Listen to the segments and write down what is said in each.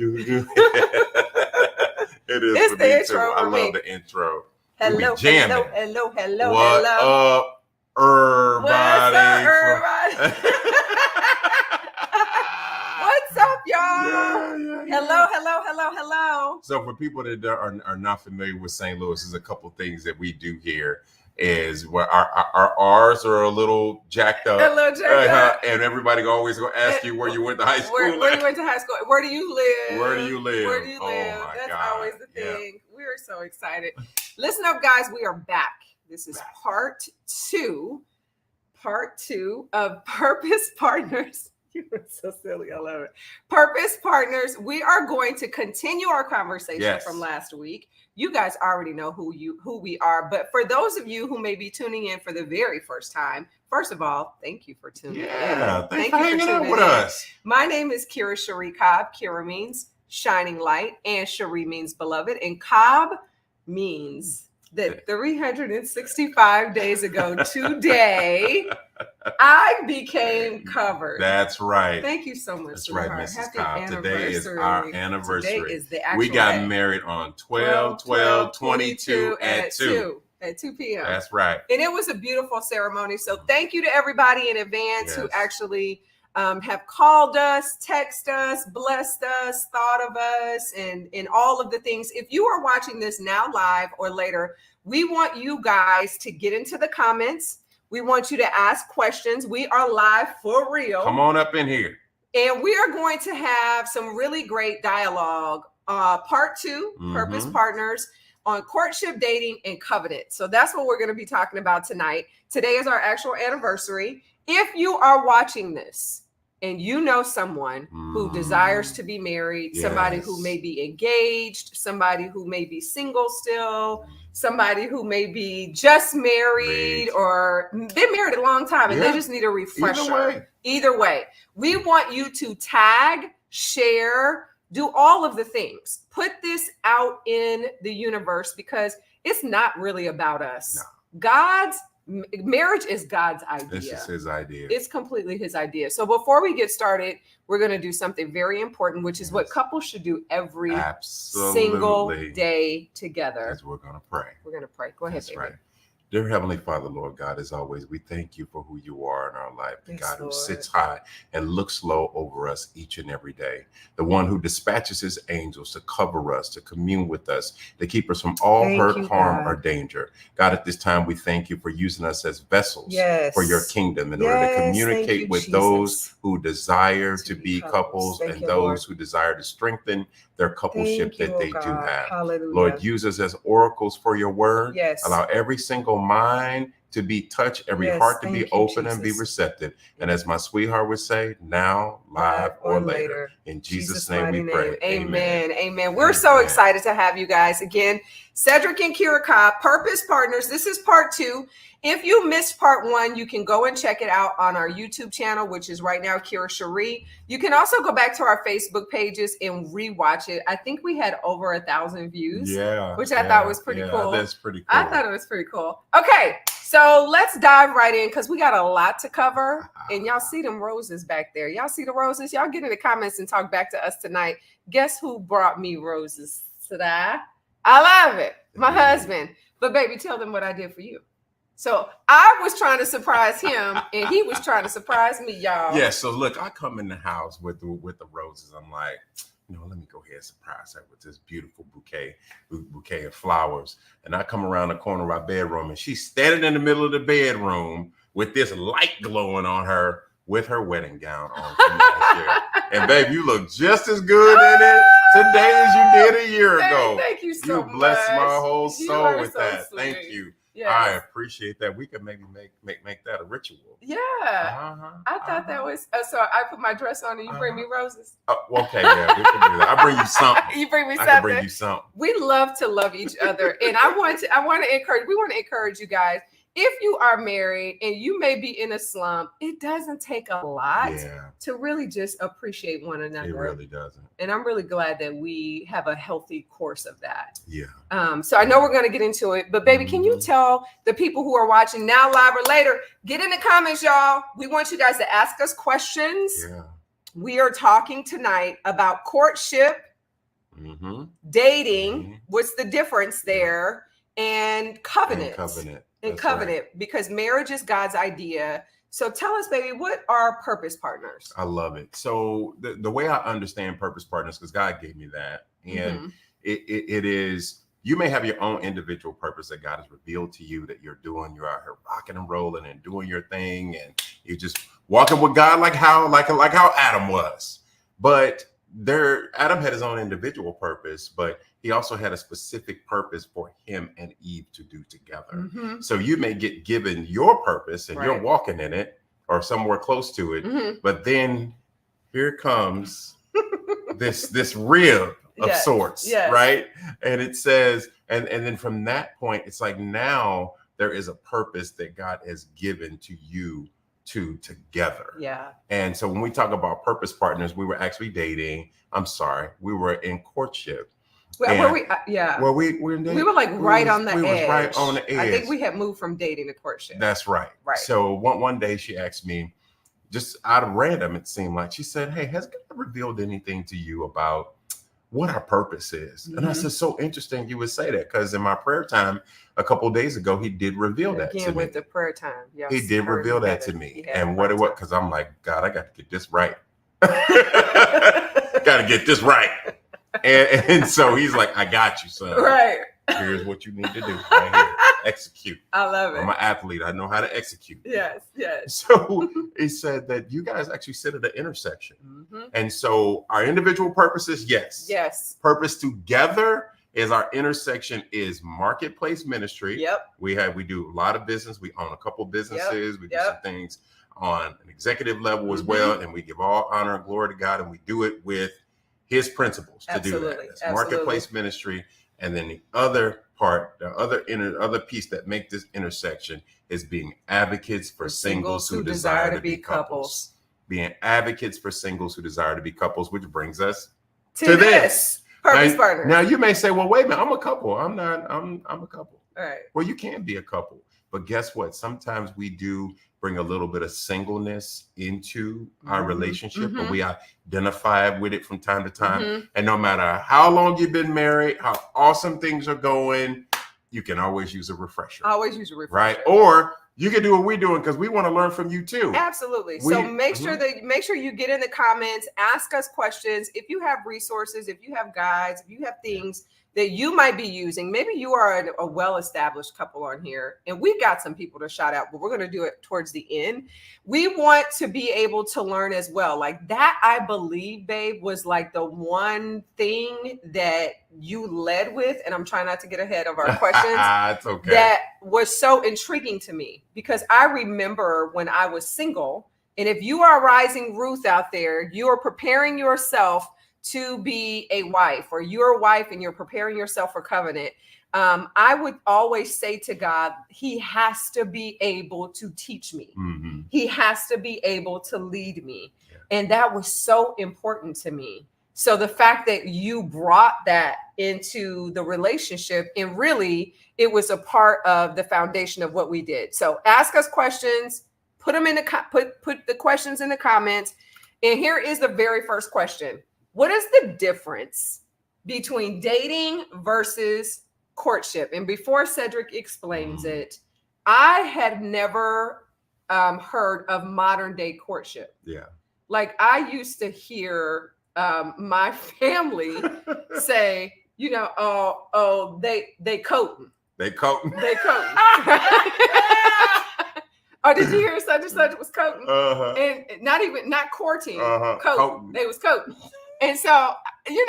It is It's for the me intro too. I for love me. the intro. Hello, jamming. hello. What up, everybody? What's up, everybody? What's up, y'all? Hello. So for people that are not familiar with St. Louis, there's a couple things that we do here. Is where our R's are a little jacked up. And everybody always gonna ask you where you went to high school. Where you went to high school? Where do you live? Where do you live? Oh my God. That's always the thing. We are so excited. Listen up, guys. We are back. This is part two of Purpose Partners. You were so silly. I love it. Purpose Partners. We are going to continue our conversation from last week. You guys already know who we are, but for those of you who may be tuning in for the very first time, first of all, thank you for tuning in. Thank you for hanging out with us. My name is Kira Cherie Cobb. Kira means shining light, and Cherie means beloved, and Cobb means that 365 days ago today, I became covered. That's right. Thank you so much. That's right, Mrs. Happy Cobb. Today is our anniversary. Today is the actual We got day. married on 12/12/22 at 2 p.m. That's right. And it was a beautiful ceremony. So thank you to everybody in advance who actually have called us, text us, blessed us, thought of us, and all of the things. If you are watching this now live or later, we want you guys to get into the comments. We want you to ask questions. We are live for real. Come on up in here. And we are going to have some really great dialogue. Part two, Purpose Partners, on courtship, dating, and covenant. So that's what we're going to be talking about tonight. Today is our actual anniversary. If you are watching this and you know someone who desires to be married, somebody who may be engaged, somebody who may be single still, somebody who may be just married or been married a long time and they just need a refresher. Either way, we want you to tag, share, do all of the things. Put this out in the universe because it's not really about us. No. Marriage is God's idea. This is his idea. It's completely his idea. So before we get started, we're going to do something very important, which is what couples should do every single day together. As we're going to pray. We're going to pray. Go ahead, That's baby. Right. Dear Heavenly Father, Lord God, as always, we thank you for who you are in our life. The God who sits high and looks low over us each and every day. The one who dispatches his angels to cover us, to commune with us, to keep us from all hurt, harm, or danger. God, at this time, we thank you for using us as vessels for your kingdom in order to communicate with those who desire to be couples and those who desire to strengthen their coupleship that they do have. Hallelujah. Lord, use us as oracles for your word. Allow every single mind to be touched, every heart to be open and be receptive. And as my sweetheart would say, now, live or later. In Jesus' name we pray. Amen. We're so excited to have you guys again. Cedric and Kira Cobb, Purpose Partners. This is part two. If you missed part one, you can go and check it out on our YouTube channel, which is right now Kira Cherie. You can also go back to our Facebook pages and rewatch it. I think we had over 1,000 views, which I thought was pretty cool. That's pretty cool. I thought it was pretty cool. Okay, so let's dive right in because we got a lot to cover. And y'all see them roses back there. Y'all see the roses? Y'all get in the comments and talk back to us tonight. Guess who brought me roses today? I love it. My husband. But baby, tell them what I did for you. So I was trying to surprise him and he was trying to surprise me, y'all. Yeah, so look, I come in the house with the roses. I'm like, let me go ahead and surprise her with this beautiful bouquet of flowers. And I come around the corner of our bedroom and she's standing in the middle of the bedroom with this light glowing on her with her wedding gown on. And babe, you look just as good in it today as you did a year ago. Thank you so much. You blessed my whole soul with that. Sweet. Thank you. Yes. I appreciate that. We could maybe make that a ritual. Yeah. I thought that was so I put my dress on and you bring me roses. Okay, yeah, we can do that. I bring you something. You bring me something. I can bring you something. We love to love each other. And we want to encourage you guys. If you are married and you may be in a slump, it doesn't take a lot to really just appreciate one another. It really doesn't. And I'm really glad that we have a healthy course of that. Yeah. So I know we're going to get into it, but baby, can you tell the people who are watching now, live or later, get in the comments, y'all. We want you guys to ask us questions. Yeah. We are talking tonight about courtship, dating, what's the difference there, and covenant. Right. Because marriage is God's idea. So tell us, baby, what are purpose partners? I love it. So the way I understand purpose partners, because God gave me that, and it is, you may have your own individual purpose that God has revealed to you that you're doing. You're out here rocking and rolling and doing your thing, and you're just walking with God like how Adam was. But Adam had his own individual purpose, but he also had a specific purpose for him and Eve to do together. So you may get given your purpose and you're walking in it or somewhere close to it, but then here comes this rib of sorts, right? And it says, and then from that point, it's like now there is a purpose that God has given to you two together. And so when we talk about purpose partners, we were actually dating. We were in courtship. Were we? We were like right on the edge. Was right on the edge. I think we had moved from dating to courtship. That's right. So one day she asked me, just out of random, it seemed like, she said, "Hey, has God revealed anything to you about what our purpose is?" And I said, "So interesting you would say that, because in my prayer time a couple of days ago, he did reveal that to me." With the prayer time. He did reveal that to me. And what it was, because I'm like, God, I got to get this right. Got to get this right. And so he's like, "I got you, son. Right. Here's what you need to do right here. Execute." I love it. I'm an athlete. I know how to execute. Yes. So he said that you guys actually sit at an intersection. And so our individual purposes, yes. Purpose together is our intersection is marketplace ministry. We do a lot of business. We own a couple businesses. We do some things on an executive level as well. And we give all honor and glory to God. And we do it with his principles to do that. It's marketplace ministry. And then the other part, the other piece that make this intersection is being advocates for singles who desire to be couples. Being advocates for singles who desire to be couples, which brings us to this purpose partner. Now you may say, "Well, wait a minute, I'm a couple. I'm a couple." All right. Well, you can be a couple, but guess what? Sometimes we do bring a little bit of singleness into our relationship, but we identify with it from time to time. And no matter how long you've been married, how awesome things are going, you can always use a refresher. Right? Or you can do what we're doing, because we want to learn from you too. Absolutely. So make sure you get in the comments, ask us questions. If you have resources, if you have guides, if you have things that you might be using, maybe you are a well-established couple on here, and we got some people to shout out, but we're going to do it towards the end. We want to be able to learn as well. Like that, I believe, babe, was like the one thing that you led with, and I'm trying not to get ahead of our questions. It's okay. That was so intriguing to me, because I remember when I was single, and if you are a rising Ruth out there, you are preparing yourself to be a wife, or you're a wife and you're preparing yourself for covenant. I would always say to God, he has to be able to teach me. He has to be able to lead me. And that was so important to me. So the fact that you brought that into the relationship, and really it was a part of the foundation of what we did. So ask us questions, put them in put the questions in the comments. And here is the very first question. What is the difference between dating versus courtship? And before Cedric explains it, I had never heard of modern day courtship. Like I used to hear my family say, they coating. They coating. Oh, did you hear such and such was coating? And not courting, coating. They was coating. And so, even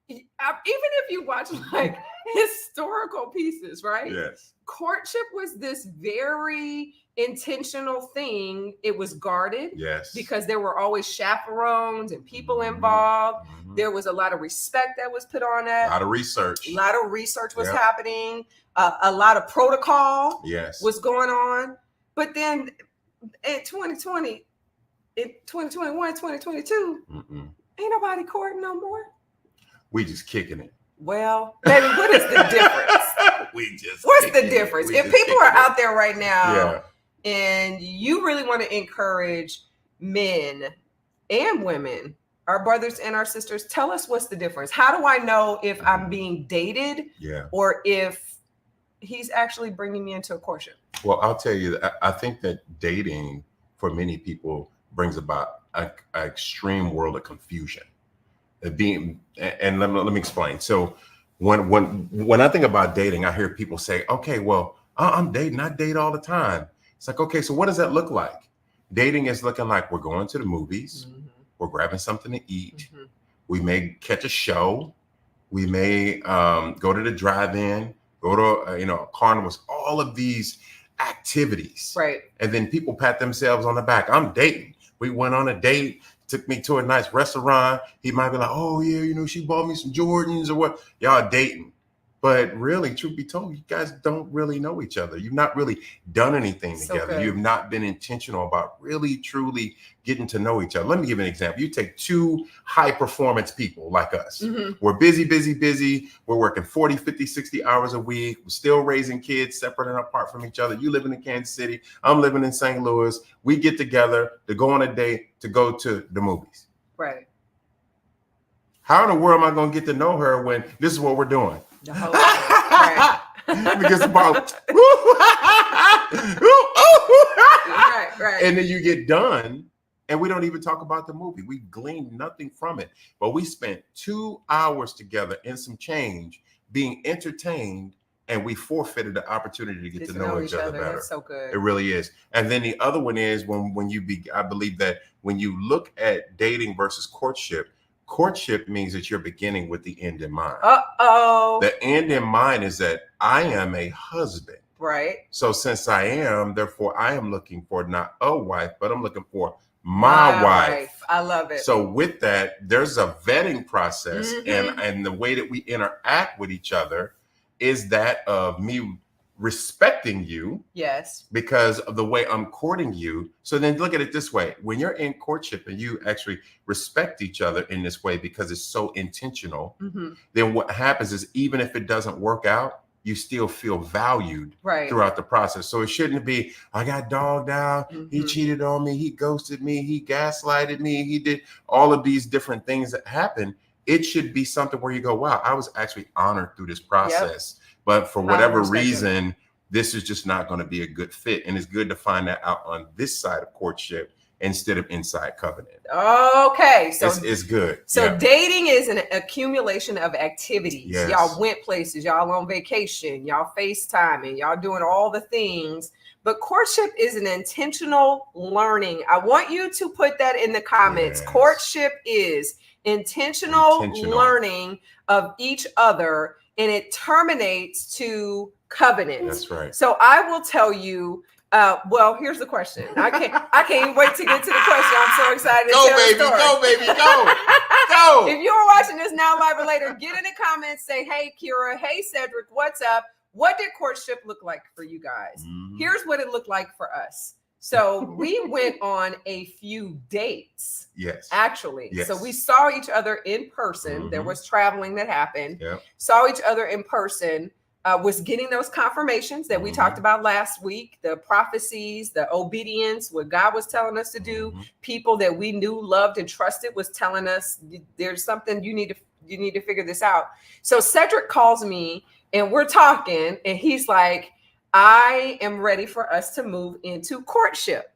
if you watch like historical pieces, right? Yes. Courtship was this very intentional thing. It was guarded. Yes. Because there were always chaperones and people involved. There was a lot of respect that was put on that. A lot of research. Was happening. A lot of protocol was going on. But then in 2020, in 2021, 2022, ain't nobody courting no more. We just kicking it. Well, baby, what is the difference? What's the difference? If people are out there right now and you really want to encourage men and women our brothers and our sisters, tell us what's the difference. How do I know if I'm being dated or if he's actually bringing me into a courtship? Well, I'll tell you, I think that dating for many people brings about an extreme world of confusion. And let me explain. So when I think about dating, I hear people say, okay, well, I'm dating. I date all the time. It's like, okay, so what does that look like? Dating is looking like we're going to the movies. Mm-hmm. We're grabbing something to eat. Mm-hmm. We may catch a show. We may go to the drive-in, go to carnivals, all of these activities. Right. And then people pat themselves on the back. I'm dating. We went on a date, took me to a nice restaurant. He might be like, oh yeah, she bought me some Jordans or what. Y'all dating. But really, truth be told, you guys don't really know each other. You've not really done anything together. You've not been intentional about really, truly getting to know each other. Let me give you an example. You take two high performance people like us. Mm-hmm. We're busy. We're working 40, 50, 60 hours a week. We're still raising kids separate and apart from each other. You living in Kansas City. I'm living in St. Louis. We get together to go on a date to go to the movies. Right. How in the world am I going to get to know her when this is what we're doing? The whole thing. Right. Because about right. And then you get done and we don't even talk about the movie. We gleaned nothing from it. But we spent 2 hours together and some change being entertained, and we forfeited the opportunity to get to know each other better. That's so good. It really is. And then the other one is I believe that when you look at dating versus courtship means that you're beginning with the end in mind. Uh-oh. The end in mind is that I am a husband. Right. So since I am, therefore I am looking for not a wife, but I'm looking for my wife. I love it. So with that, there's a vetting process, mm-hmm. and the way that we interact with each other is that of me respecting you. Yes. Because of the way I'm courting you. So then look at it this way. When you're in courtship and you actually respect each other in this way because it's so intentional, mm-hmm. then what happens is even if it doesn't work out, you still feel valued throughout the process. So it shouldn't be, I got dogged out, mm-hmm. he cheated on me, he ghosted me, he gaslighted me, he did all of these different things that happen. It should be something where you go, wow, I was actually honored through this process. Yep. But for whatever reason, this is just not going to be a good fit. And it's good to find that out on this side of courtship instead of inside covenant. Okay. So it's good. So dating is an accumulation of activities. Yes. Y'all went places, y'all on vacation, y'all FaceTiming, y'all doing all the things. But courtship is an intentional learning. I want you to put that in the comments. Yes. Courtship is intentional learning of each other, and it terminates to covenant. That's right. So I will tell you, well, here's the question. I can't even wait to get to the question. I'm so excited to tell the story. Go, baby, go. If you're watching this now live or later, get in the comments, say, hey, Kira, hey, Cedric, what's up? What did courtship look like for you guys? Mm-hmm. Here's what it looked like for us. So we went on a few dates. Yes. Actually. Yes. So we saw each other in person. Mm-hmm. There was traveling that happened. Yep. Saw each other in person. Was getting those confirmations that we mm-hmm. talked about last week, the prophecies, the obedience, what God was telling us to do. Mm-hmm. People that we knew, loved, and trusted was telling us there's something you need to figure this out. So Cedric calls me and we're talking, and he's like, I am ready for us to move into courtship.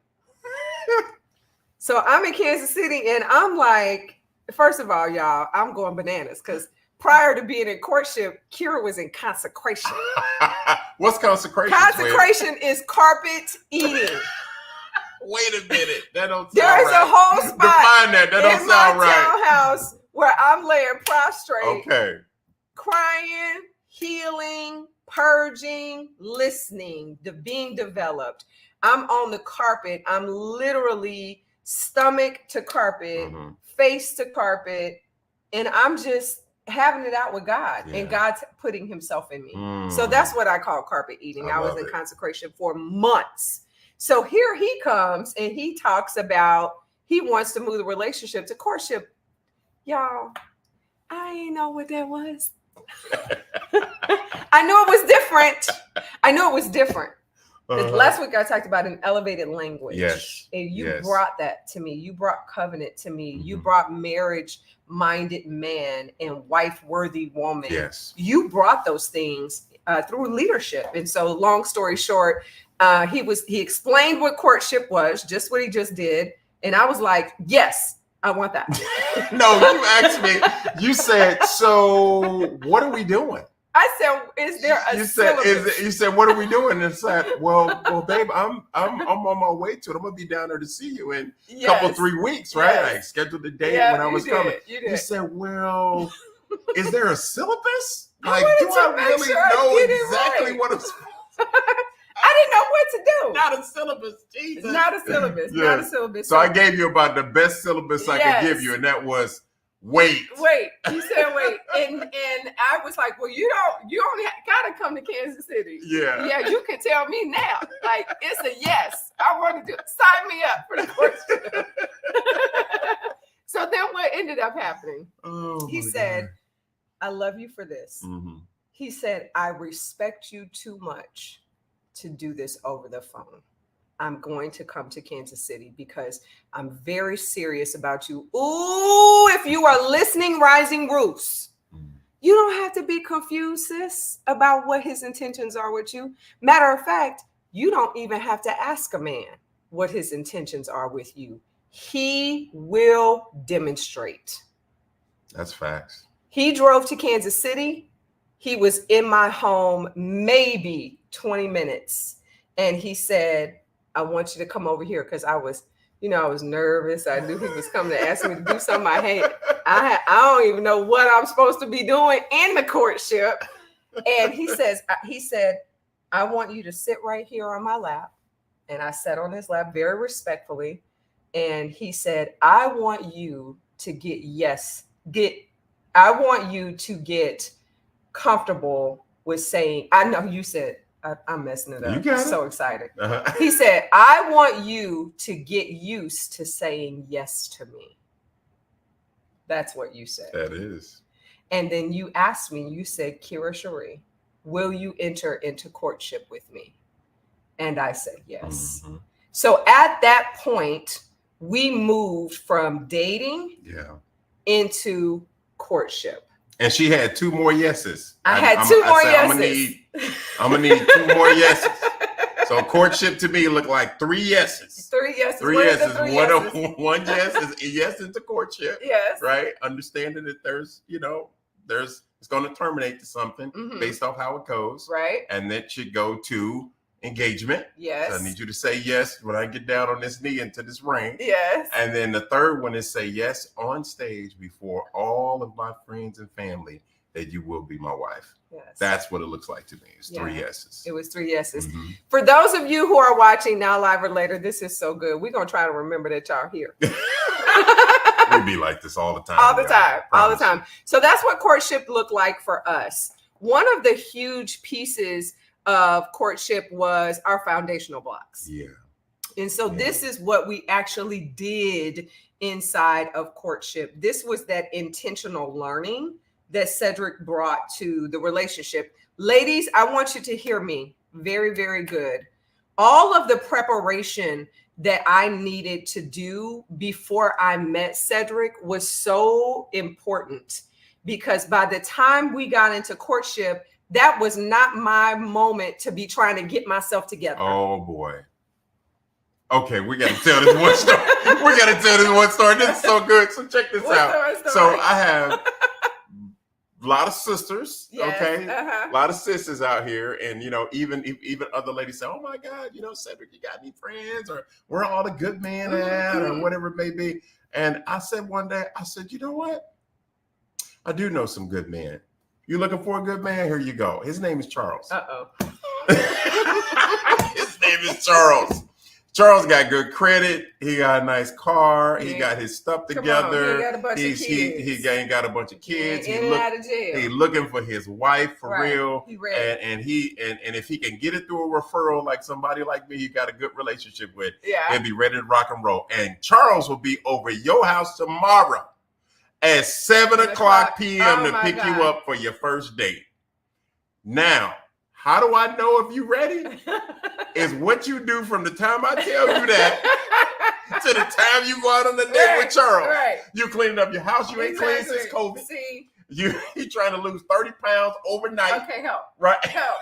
So I'm in Kansas City and I'm like, first of all, y'all, I'm going bananas because prior to being in courtship, Kira was in consecration. What's consecration? Consecration is carpet eating. Wait a minute. That don't sound There's right. a whole spot Define that. That don't sound right. In my townhouse where I'm laying prostrate. Okay. Crying, healing, purging, listening, being developed. I'm on the carpet. I'm literally stomach to carpet, mm-hmm. face to carpet, and I'm just having it out with God, and God's putting himself in me. So that's what I call carpet eating. I was in consecration for months. So here he comes and he talks about he wants to move the relationship to courtship. Y'all, I ain't know what that was. I knew it was different. Because last week I talked about an elevated language. Yes. And you brought that to me. You brought covenant to me. You brought marriage-minded man and wife-worthy woman. Yes. You brought those things through leadership. And so, long story short, he explained what courtship was, just what he just did. And I was like, yes, I want that. No, you asked me. You said, so what are we doing? I said, "Is there a syllabus?" You said, "What are we doing?" And said, "Well, babe, I'm on my way to it. I'm gonna be down there to see you in a couple 3 weeks, right? Yes. I scheduled the date when I was coming." You said, "Well, is there a syllabus? I do I really know exactly what I'm?" I didn't know what to do. Not a syllabus, Jesus. Not a syllabus. Yes. Not a syllabus. So I gave you about the best syllabus I could give you, and that was. Wait. You said wait, and I was like, well, you don't gotta come to Kansas City. Yeah, you can tell me now. Like, it's a yes. I want to do it. Sign me up for the courtship. So then what ended up happening? He said, God. I love you for this. Mm-hmm. He said, I respect you too much to do this over the phone. I'm going to come to Kansas City because I'm very serious about you. Ooh, if you are listening, Rising Roofs, you don't have to be confused, sis, about what his intentions are with you. Matter of fact, you don't even have to ask a man what his intentions are with you. He will demonstrate. That's facts. He drove to Kansas City. He was in my home maybe 20 minutes. And he said, I want you to come over here because I was nervous. I knew he was coming to ask me to do something I don't even know what I'm supposed to be doing in the courtship. And he said, I want you to sit right here on my lap. And I sat on his lap very respectfully. And he said, I want you to get comfortable with saying, I know you said, I'm messing it up. I'm so excited. Uh-huh. He said, I want you to get used to saying yes to me. That's what you said. That is. And then you asked me, you said, Kira Cherie, will you enter into courtship with me? And I said, yes. Mm-hmm. So at that point, we moved from dating into courtship. And she had 2 more yeses. I had 2 more yeses. I'm gonna need 2 more yeses. So courtship to me looked like 3 yeses. 3 yeses. 3 yeses. One yes is a yes into courtship. Yes. Right. Understanding that it's going to terminate to something based off how it goes. Right. And that should go to engagement. Yes. So I need you to say yes when I get down on this knee into this ring. Yes. And then the third one is say yes on stage before all of my friends and family that you will be my wife. Yes. That's what it looks like to me. It's 3 yeses. It was 3 yeses. Mm-hmm. For those of you who are watching now live or later, this is so good. We're going to try to remember that y'all here. We be like this all the time. All the time. So that's what courtship looked like for us. One of the huge pieces of courtship was our foundational blocks. Yeah. And so this is what we actually did inside of courtship. This was that intentional learning that Cedric brought to the relationship. Ladies, I want you to hear me very, very good. All of the preparation that I needed to do before I met Cedric was so important because by the time we got into courtship, that was not my moment to be trying to get myself together. Oh boy. Okay, we got to tell this one story. This is so good. So check this out. So I have a lot of sisters, okay? A lot of sisters out here. And, even other ladies say, oh my God, Cedric, you got any friends? Or where are all the good men at? Or whatever it may be. And I said one day, you know what? I do know some good men. You looking for a good man? Here you go. His name is Charles. His name is Charles. Charles got good credit. He got a nice car. He got his stuff together. He got a bunch of kids. He got a bunch of kids. In and out of jail. He's looking for his wife for real. He ready. And if he can get it through a referral, like somebody like me, he got a good relationship with. Yeah. He'll be ready to rock and roll. And Charles will be over your house tomorrow at 7:00 p.m. to pick you up for your first date. Now, How do I know if you ready? Is what you do from the time I tell you that to the time you go out on the date with Charles. Right. You cleaning up your house. You ain't cleaned since COVID. See, you trying to lose 30 pounds overnight. Okay, help. Right. Help.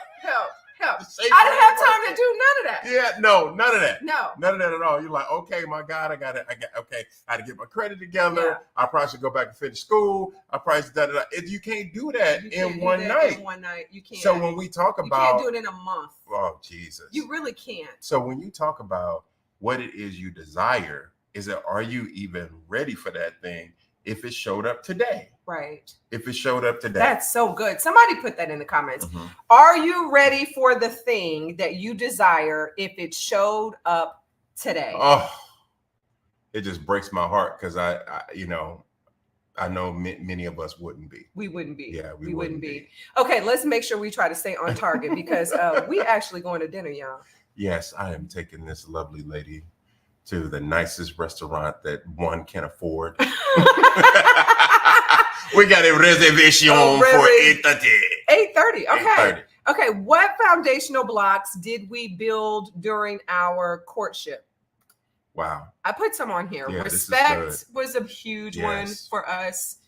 I didn't have time to do none of that. Yeah, no, none of that. No. None of that at all. You're like, okay, my God, I got okay, I had to get my credit together. Yeah. I probably should go back and finish school. I probably should da. You can't do that in one night. In one night, you can't. So when we talk about, you can't do it in a month. Oh, Jesus. You really can't. So when you talk about what it is you desire, is it, are you even ready for that thing if it showed up today? Right. If it showed up today. That's so good. Somebody put that in the comments. Are you ready for the thing that you desire if it showed up today? Oh, it just breaks my heart because I know many of us wouldn't be. We wouldn't be. Yeah, we wouldn't be. Okay, let's make sure we try to stay on target because we actually going to dinner, y'all. Yes, I am taking this lovely lady to the nicest restaurant that one can afford. We got a reservation for 8:30. 8:30. Okay. 8:30. Okay. What foundational blocks did we build during our courtship? Wow. I put some on here. Yeah, Respect was a huge one for us.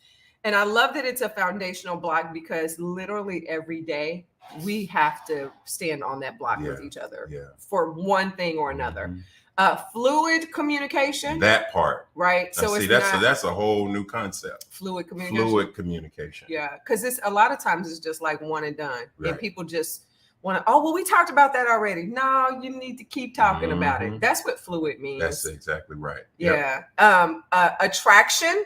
And I love that it's a foundational block because literally every day we have to stand on that block with each other for one thing or another. Fluid communication. That part. Right. So that's a whole new concept. Fluid communication. Yeah. Because it's a lot of times it's just like one and done. Right. And people just want to, oh, well, we talked about that already. No, you need to keep talking about it. That's what fluid means. That's exactly right. Yeah. Attraction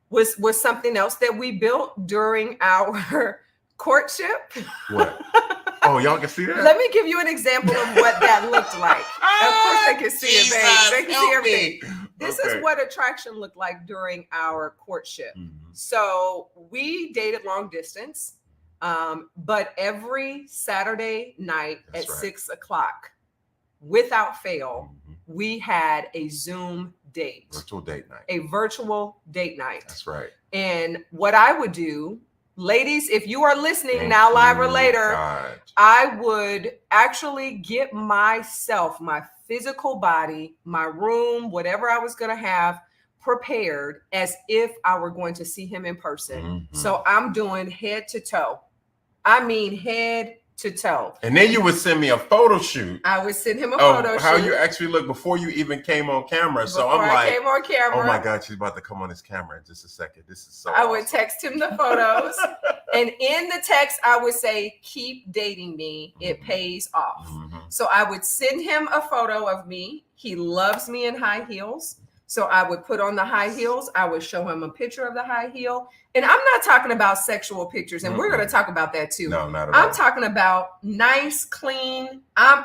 was something else that we built during our courtship. What? Oh, y'all can see that? Let me give you an example of what that looked like. Of course they can see it, babe. They can see everything. This is what attraction looked like during our courtship. So we dated long distance, but every Saturday night at 6 o'clock, without fail, we had a Zoom date. Virtual date night. A virtual date night. That's right. And what I would do, ladies, if you are listening now, live or later, I would actually get myself, my physical body, my room, whatever I was going to have prepared as if I were going to see him in person. So I'm doing head to toe. I mean, head to toe. And then you would send me a photo shoot. I would send him a photo shoot. How you actually look before you even came on camera. So I'm like, came on camera. Oh my God, she's about to come on this camera in just a second. This is so I would text him the photos. And in the text, I would say, keep dating me. It pays off. So I would send him a photo of me. He loves me in high heels. So I would put on the high heels. I would show him a picture of the high heel. And I'm not talking about sexual pictures. And we're going to talk about that too. No, not at all. I'm talking about nice, clean.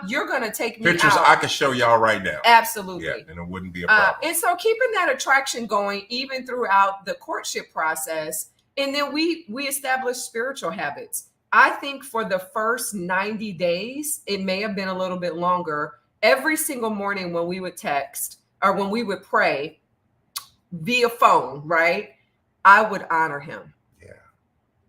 You're going to take me pictures out. I can show y'all right now. Absolutely. Yeah, and it wouldn't be a problem. And so keeping that attraction going even throughout the courtship process. And then we established spiritual habits. I think for the first 90 days, it may have been a little bit longer. Every single morning when we would text or when we would pray via phone, right? I would honor him. Yeah.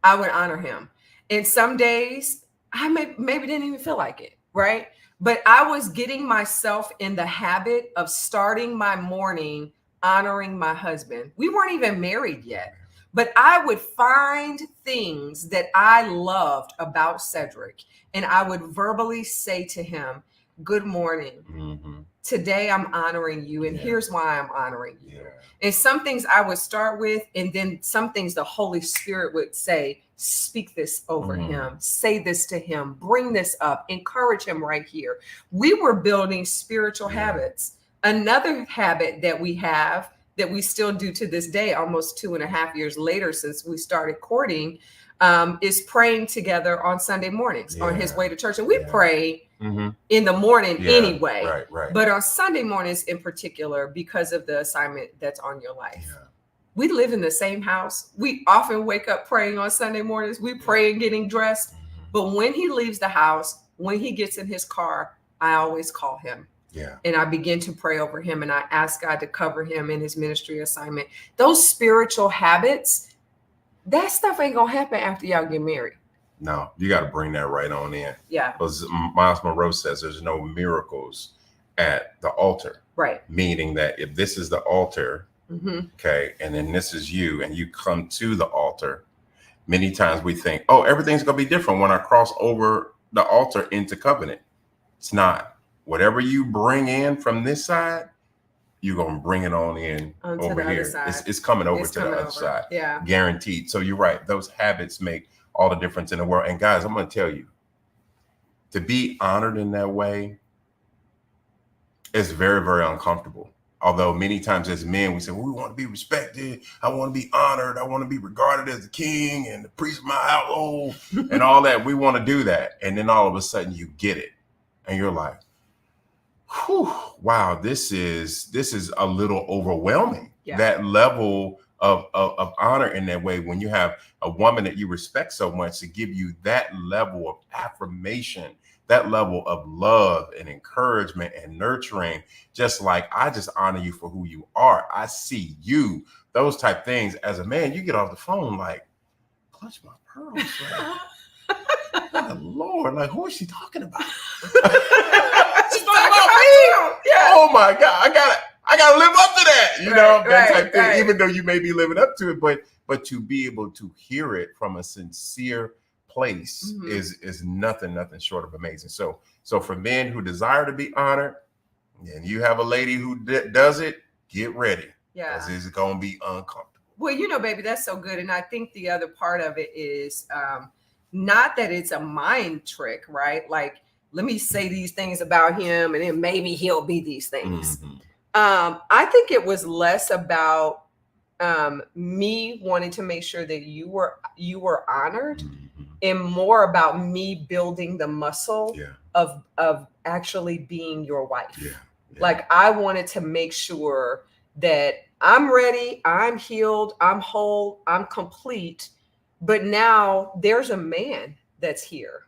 I would honor him. And some days I maybe didn't even feel like it, right? But I was getting myself in the habit of starting my morning honoring my husband. We weren't even married yet. But I would find things that I loved about Cedric, and I would verbally say to him, good morning. Today I'm honoring you, and here's why I'm honoring you. And some things I would start with, and then some things the Holy Spirit would say, speak this over him, say this to him, bring this up, encourage him right here. We were building spiritual habits. Another habit that we have that we still do to this day, almost 2.5 years later since we started courting, is praying together on Sunday mornings on his way to church. And we pray in the morning anyway, right. But on Sunday mornings in particular, because of the assignment that's on your life. We live in the same house. We often wake up praying on Sunday mornings. We pray and getting dressed. But when he leaves the house, when he gets in his car, I always call him. And I begin to pray over him, and I ask God to cover him in his ministry assignment. Those spiritual habits, that stuff ain't gonna happen after y'all get married. No, you got to bring that right on in. Yeah. Because Miles Monroe says there's no miracles at the altar. Right. Meaning that if this is the altar, okay, and then this is you, and you come to the altar, many times we think, oh, everything's going to be different when I cross over the altar into covenant. It's not. Whatever you bring in from this side, you're going to bring it on in over here. It's coming over to the other side. Yeah. Guaranteed. So you're right. Those habits make all the difference in the world. And guys, I'm going to tell you, to be honored in that way is very, very uncomfortable. Although many times as men, we say, well, we want to be respected. I want to be honored. I want to be regarded as the king and the priest of my household and all that. We want to do that. And then all of a sudden you get it. And you're like, whew, wow, this is a little overwhelming. Yeah. That level of honor in that way, when you have a woman that you respect so much to give you that level of affirmation, that level of love and encouragement and nurturing, just like, I just honor you for who you are. I see you, those type things. As a man, you get off the phone like, clutch my pearls. Like, oh, Lord, like, who is she talking about? Yeah. Oh my God, I gotta live up to that, that type thing. Right. Even though you may be living up to it, but to be able to hear it from a sincere place is nothing short of amazing. So for men who desire to be honored, and you have a lady who does it, get ready. Yeah, because it's gonna be uncomfortable. Well, baby, that's so good. And I think the other part of it is not that it's a mind trick, right? Like, let me say these things about him and then maybe he'll be these things. I think it was less about me wanting to make sure that you were honored and more about me building the muscle of actually being your wife. Yeah. Yeah. Like, I wanted to make sure that I'm ready, I'm healed, I'm whole, I'm complete, but now there's a man that's here.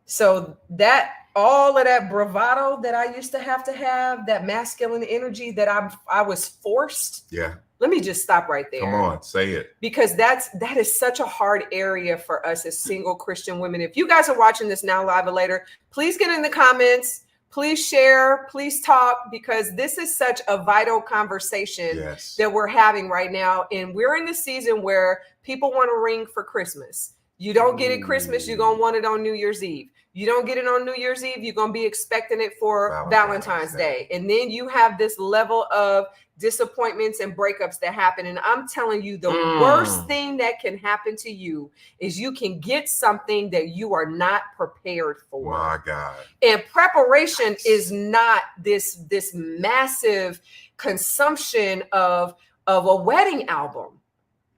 So that all of that bravado that I used to have, that masculine energy that I was forced. Yeah. Let me just stop right there. Come on, say it. Because that is such a hard area for us as single Christian women. If you guys are watching this now, live or later, please get in the comments. Please share, please talk, because this is such a vital conversation that we're having right now. And we're in the season where people want a ring for Christmas. You don't get it Christmas, you're going to want it on New Year's Eve. You don't get it on New Year's Eve, you're going to be expecting it for Valentine's Day. And then you have this level of disappointments and breakups that happen. And I'm telling you, the worst thing that can happen to you is you can get something that you are not prepared for. My God. And preparation is not this massive consumption of a wedding album.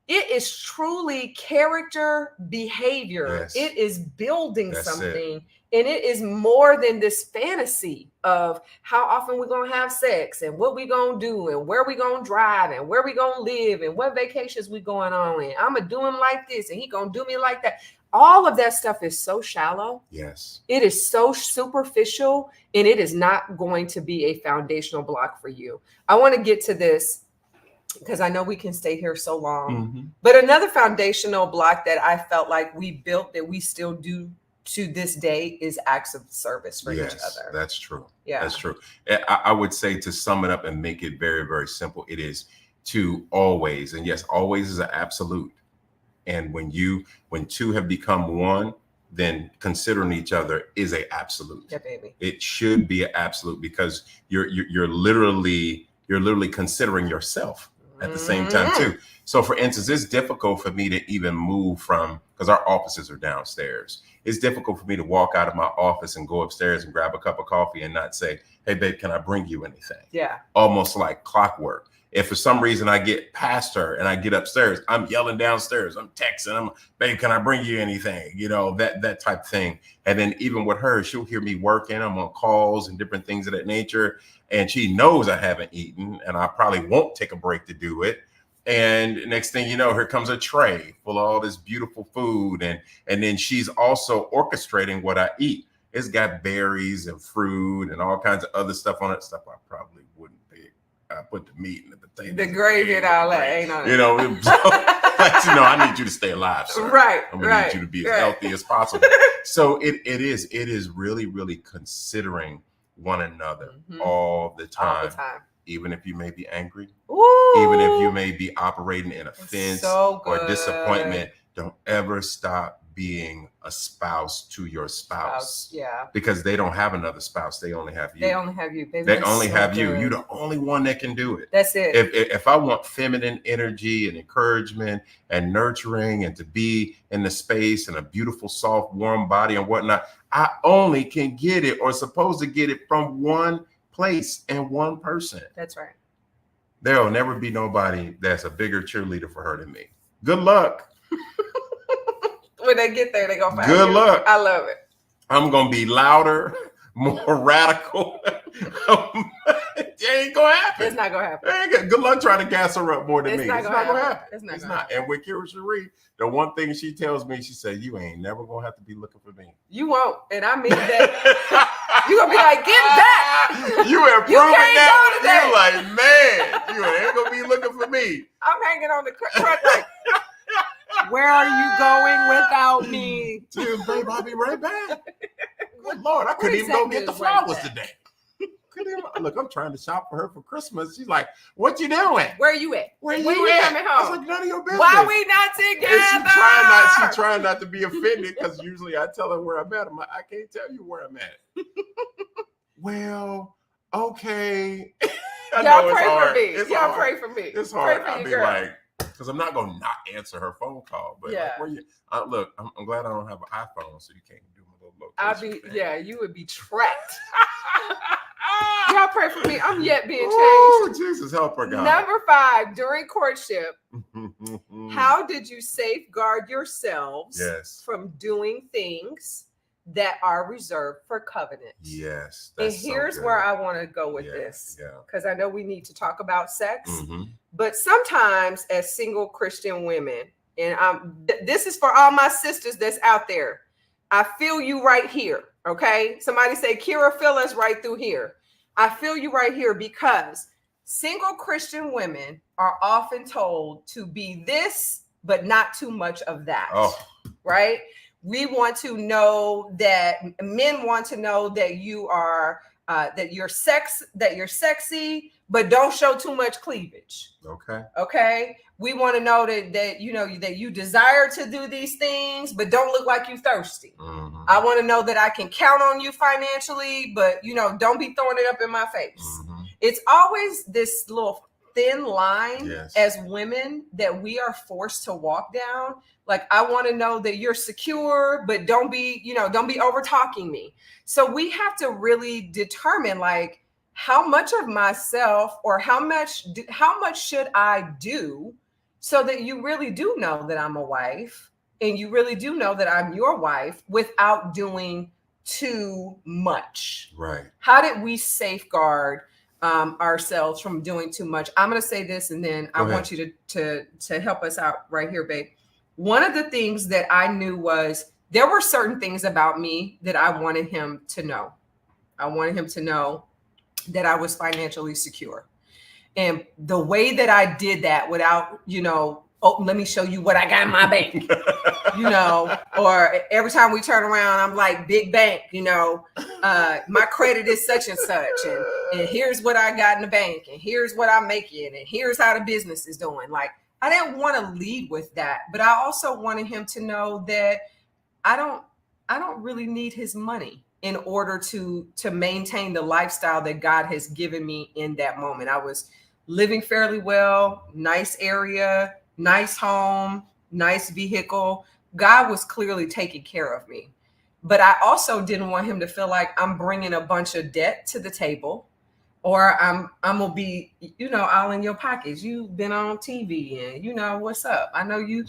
It is truly character behavior. Yes. It is building something. And it is more than this fantasy of how often we're going to have sex and what we're going to do and where we're going to drive and where we're going to live and what vacations we're going on. And I'm going to do him like this and he going to do me like that. All of that stuff is so shallow. Yes. It is so superficial, and it is not going to be a foundational block for you. I want to get to this because I know we can stay here so long. But another foundational block that I felt like we built that we still do to this day is acts of service for each other. That's true. Yeah, that's true. I would say, to sum it up and make it very, very simple, it is to always, and yes, always is an absolute. And when two have become one, then considering each other is a absolute. Yeah, baby. It should be an absolute, because you're literally considering yourself at the same time too. So for instance, it's difficult for me to even move from, because our offices are downstairs. It's difficult for me to walk out of my office and go upstairs and grab a cup of coffee and not say, hey babe, can I bring you anything? Yeah. Almost like clockwork. If for some reason I get past her and I get upstairs, I'm yelling downstairs, I'm texting, babe, can I bring you anything? That type of thing. And then even with her, she'll hear me working, I'm on calls and different things of that nature. And she knows I haven't eaten and I probably won't take a break to do it. And next thing you know, here comes a tray full of all this beautiful food. And then she's also orchestrating what I eat. It's got berries and fruit and all kinds of other stuff on it, stuff I probably wouldn't pick. I put the meat and the potatoes, the gravy and all that ain't on it. You know, I need you to stay alive, sir. Right. I'm gonna need you to be as healthy as possible. So it is really, really considering one another all the time. Even if you may be angry, even if you may be operating in offense or disappointment, don't ever stop being a spouse to your spouse. Yeah. Because they don't have another spouse. They only have you. They only have you. They only have you. You're the only one that can do it. That's it. If I want feminine energy and encouragement and nurturing and to be in the space and a beautiful, soft, warm body and whatnot, I only can get it or supposed to get it from one place and one person. That's right. There'll never be nobody that's a bigger cheerleader for her than me. Good luck. When they get there, they gonna find Good you. luck. I love it. I'm gonna be louder, more radical. It ain't gonna happen. It's not gonna happen. Good luck trying to gas her up more than me. It's not gonna happen. It's not. And with Kira Cherie, the one thing she tells me, she said, "You ain't never gonna have to be looking for me. You won't." And I mean that. You gonna be like, "Get back." You have proven that. You're like, man, you ain't gonna be looking for me. I'm hanging on the truck like, where are you going without me? Dude, babe, I'll be right back. Good Lord, I couldn't even go get the flowers today. Look, I'm trying to shop for her for Christmas. She's like, "What you doing? Where you at? Where you coming home?" I was like, "None of your business." Why we not together? She's trying not to be offended because usually I tell her where I'm at. I'm like, "I can't tell you where I'm at." Well, okay. Y'all pray for me. Y'all pray for me. It's hard. I'll be like, because I'm not gonna not answer her phone call. But like, where you? Look, I'm glad I don't have an iPhone, so you can't do my little location. You would be trapped. Y'all pray for me. I'm yet being changed. Oh, Jesus, help her, God. Number 5, during courtship, how did you safeguard yourselves from doing things that are reserved for covenant? Yes. And here's where I want to go with this, because I know we need to talk about sex, but sometimes as single Christian women, and this is for all my sisters that's out there, I feel you right here. Okay. Somebody say, "Kira, feel us right through here." I feel you right here, because single Christian women are often told to be this, but not too much of that. Right? We want to know that men want to know that you are that you're sexy, but don't show too much cleavage. Okay. We want to know that you know that you desire to do these things, but don't look like you thirsty. I want to know that I can count on you financially, but don't be throwing it up in my face. It's always this little thin line as women that we are forced to walk down. Like, I want to know that you're secure, but don't be over talking me. So we have to really determine, like, how much of myself or how much should I do so that you really do know that I'm a wife and you really do know that I'm your wife without doing too much. Right. How did we safeguard ourselves from doing too much? I'm going to say this, and then I want you to help us out right here, babe. One of the things that I knew was there were certain things about me that I wanted him to know. I wanted him to know that I was financially secure. And the way that I did that without, let me show you what I got in my bank, or every time we turn around, I'm like, big bank, my credit is such and such. And here's what I got in the bank. And here's what I'm making. And here's how the business is doing. Like, I didn't want to lead with that, but I also wanted him to know that I don't really need his money in order to maintain the lifestyle that God has given me in that moment. I was living fairly well, nice area, nice home, nice vehicle. God was clearly taking care of me. But I also didn't want him to feel like I'm bringing a bunch of debt to the table, or I'm gonna be, all in your pockets. You've been on TV and what's up. I know you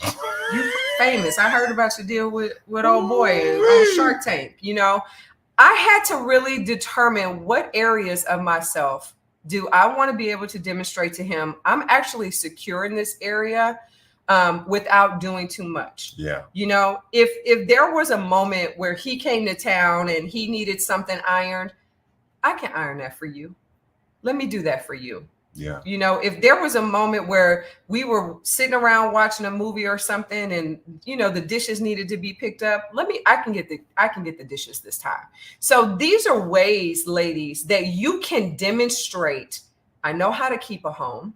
famous. I heard about your deal with old boy on Shark Tank. I had to really determine what areas of myself do I want to be able to demonstrate to him I'm actually secure in this area without doing too much. Yeah. If there was a moment where he came to town and he needed something ironed, I can iron that for you. Let me do that for you. Yeah. You know, if there was a moment where we were sitting around watching a movie or something and, you know, the dishes needed to be picked up, I can get the dishes this time. So these are ways, ladies, that you can demonstrate, I know how to keep a home.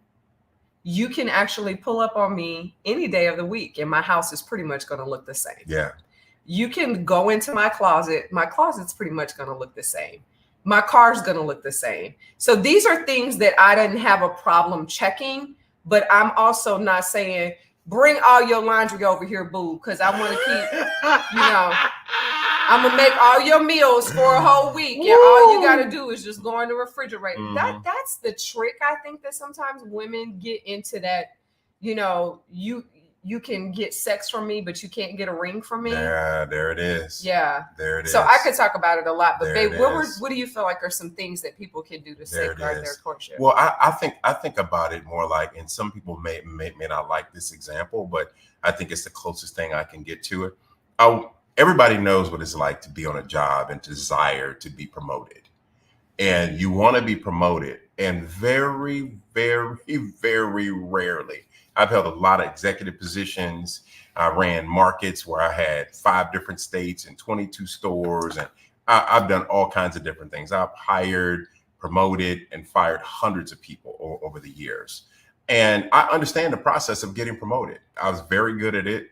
You can actually pull up on me any day of the week and my house is pretty much going to look the same. Yeah. You can go into my closet. My closet's pretty much going to look the same. My car's going to look the same. So these are things that I didn't have a problem checking, but I'm also not saying, bring all your laundry over here, boo, because I want to keep, you know, I'm going to make all your meals for a whole week. And all you got to do is just go in the refrigerator. Mm-hmm. That's the trick. I think that sometimes women get into that, you know, you can get sex from me, but you can't get a ring from me. Yeah, there it is. Yeah. There it is. So I could talk about it a lot, but There babe, it what do you feel like are some things that people can do to safeguard their courtship? Well, I think about it more like, and some people may not like this example, but I think it's the closest thing I can get to it. Everybody knows what it's like to be on a job and desire to be promoted. And you want to be promoted. And very, very, very rarely. I've held a lot of executive positions. I ran markets where I had 5 different states and 22 stores. And I've done all kinds of different things. I've hired, promoted, and fired hundreds of people over the years. And I understand the process of getting promoted. I was very good at it.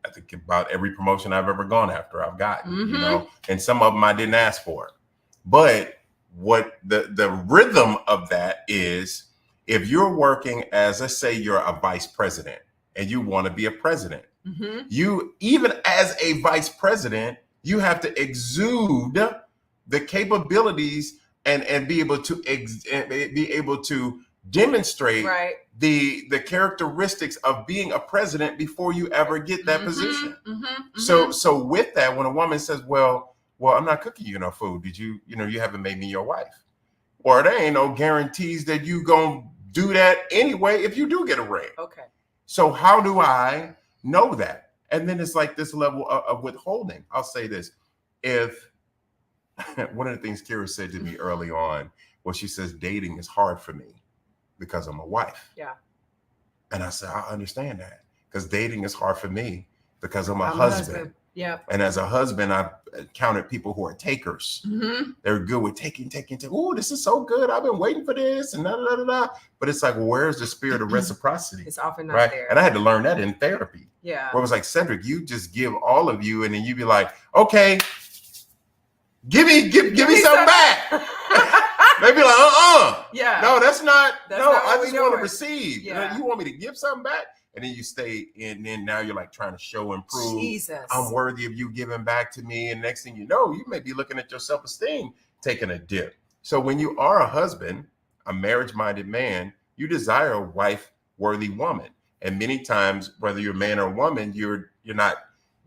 I think about every promotion I've ever gone after, I've gotten, you know, and some of them I didn't ask for. But what the rhythm of that is, if you're working as, let's say you're a vice president and you want to be a president, you, even as a vice president, you have to exude the capabilities and be able to demonstrate the characteristics of being a president before you ever get that position. So with that, when a woman says, well, I'm not cooking you no food. You haven't made me your wife. Or there ain't no guarantees that you gonna do that anyway if you do get a ring. Okay. So how do I know that? And then it's like this level of withholding. I'll say this. If one of the things Kira said to me early on was, she says, dating is hard for me because I'm a wife. Yeah. And I said, I understand that, because dating is hard for me because I'm a husband. Yeah. And as a husband, I've encountered people who are takers. They're good with taking. Oh, this is so good. I've been waiting for this and da, da, da, da. But it's like, well, where's the spirit of reciprocity? It's often not there. And I had to learn that in therapy. Yeah. Where it was like, Cedric, you just give all of you, and then you be like, okay, give me something back. They be like, yeah. No, that's not I just want to receive. Yeah. You want me to give something back? And then you stay, and then now you're like trying to show and prove, Jesus, I'm worthy of you giving back to me. And next thing you know, you may be looking at your self-esteem taking a dip. So when you are a husband, a marriage-minded man, you desire a wife-worthy woman. And many times, whether you're a man or a woman, you're not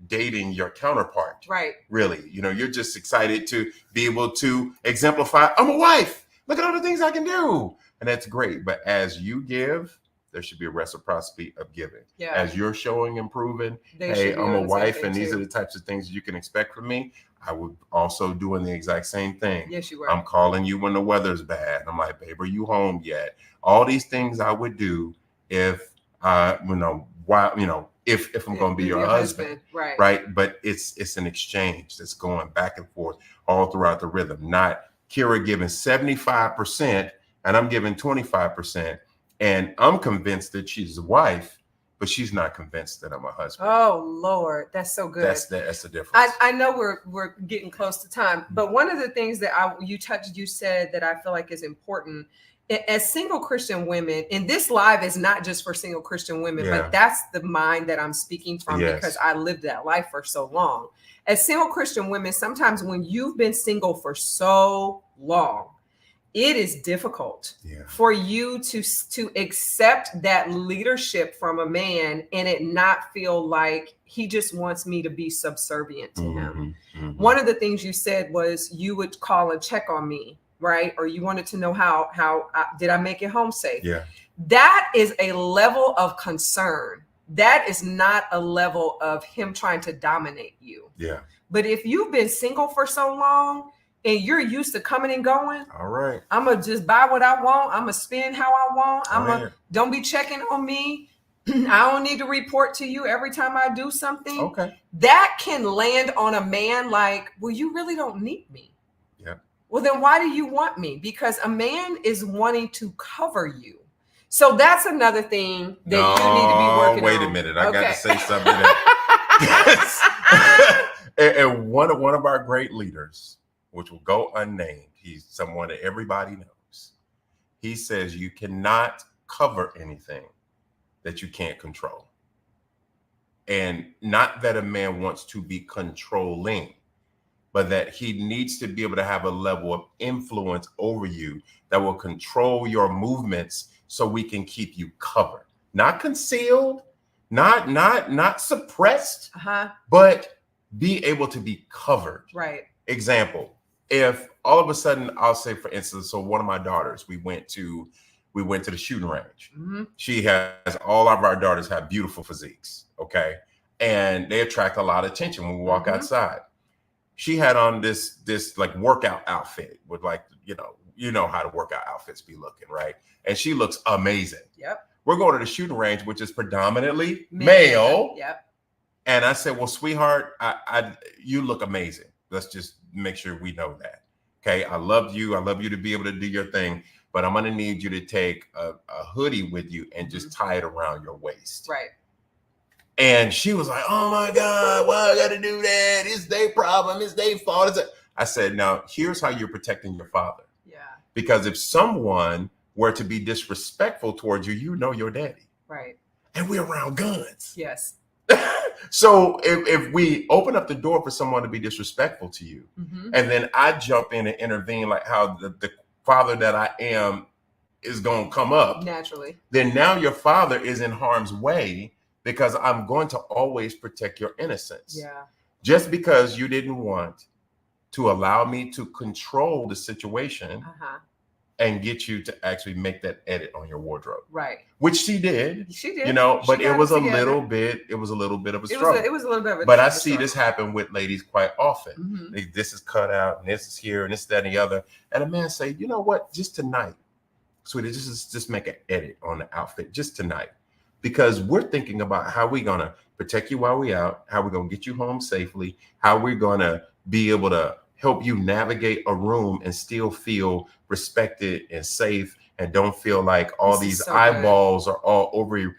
dating your counterpart. Right. Really. You're just excited to be able to exemplify, I'm a wife. Look at all the things I can do. And that's great. But as you give, there should be a reciprocity of giving. Yeah. As you're showing and proving, hey, I'm a wife, and these are the types of things you can expect from me. I would also doing the exact same thing. Yes, you were. I'm calling you when the weather's bad. I'm like, babe, are you home yet? All these things I would do if if I'm going to be your husband. Right. But it's an exchange that's going back and forth all throughout the rhythm. Not Kira giving 75% and I'm giving 25%. And I'm convinced that she's a wife, but she's not convinced that I'm a husband. Oh, Lord. That's so good. That's the difference. I know we're getting close to time, but one of the things that you said that I feel like is important, as single Christian women, and this live is not just for single Christian women, but that's the mind that I'm speaking from, because I lived that life for so long. As single Christian women, sometimes when you've been single for so long, it is difficult for you to accept that leadership from a man and it not feel like he just wants me to be subservient to him. One of the things you said was you would call and check on me, right? Or you wanted to know how did I make it home safe? Yeah. That is a level of concern. That is not a level of him trying to dominate you. Yeah. But if you've been single for so long, and you're used to coming and going, all right, I'm gonna just buy what I want. I'm gonna spend how I want. Don't be checking on me. I don't need to report to you every time I do something. Okay. That can land on a man like, well, you really don't need me. Yeah. Well, then why do you want me? Because a man is wanting to cover you. So that's another thing that you need to be working on. Wait a minute. I got to say something. And one of our great leaders, which will go unnamed, he's someone that everybody knows. He says you cannot cover anything that you can't control. And not that a man wants to be controlling, but that he needs to be able to have a level of influence over you that will control your movements so we can keep you covered. Not concealed, not suppressed, but be able to be covered. Right. Example, if all of a sudden, I'll say, for instance, so one of my daughters, we went to the shooting range. She has, all of our daughters have beautiful physiques, okay? And they attract a lot of attention when we walk outside. She had on this like workout outfit with, like, you know how the workout outfits be looking, right? And she looks amazing. Yep. We're going to the shooting range, which is predominantly male. Yep. And I said, well, sweetheart, you look amazing. Let's just make sure we know that. Okay. I love you. I love you to be able to do your thing, but I'm going to need you to take a hoodie with you and just tie it around your waist. Right. And she was like, oh my God, why I got to do that? It's their problem. It's their fault. I said, now here's how you're protecting your father. Yeah. Because if someone were to be disrespectful towards you, you know your daddy. Right. And we're around guns. Yes. So if we open up the door for someone to be disrespectful to you, and then I jump in and intervene, like how the father that I am is going to come up naturally, then now your father is in harm's way, because I'm going to always protect your innocence. Yeah. Just because you didn't want to allow me to control the situation and get you to actually make that edit on your wardrobe. Right. Which she did. She did. But it was a little bit of a struggle. It was a little bit of a But I see this happen with ladies quite often. This is cut out and this is here and this, that, and the other. And a man say, you know what, just tonight, sweetie, just make an edit on the outfit just tonight. Because we're thinking about how we're going to protect you while we're out, how we're going to get you home safely, how we're going to be able to help you navigate a room and still feel respected and safe, and don't feel like all these eyeballs are all over you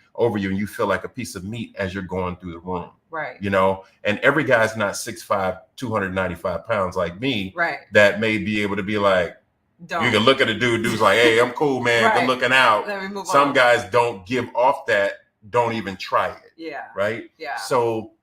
and you feel like a piece of meat as you're going through the room. Right. And every guy's not 6'5", 295 pounds like me. Right. That may be able to be like, you can look at a dude's like, hey, I'm cool, man. Good looking out. Let me move Some on. guys don't give off that, don't even try it. Yeah. Right? Yeah. So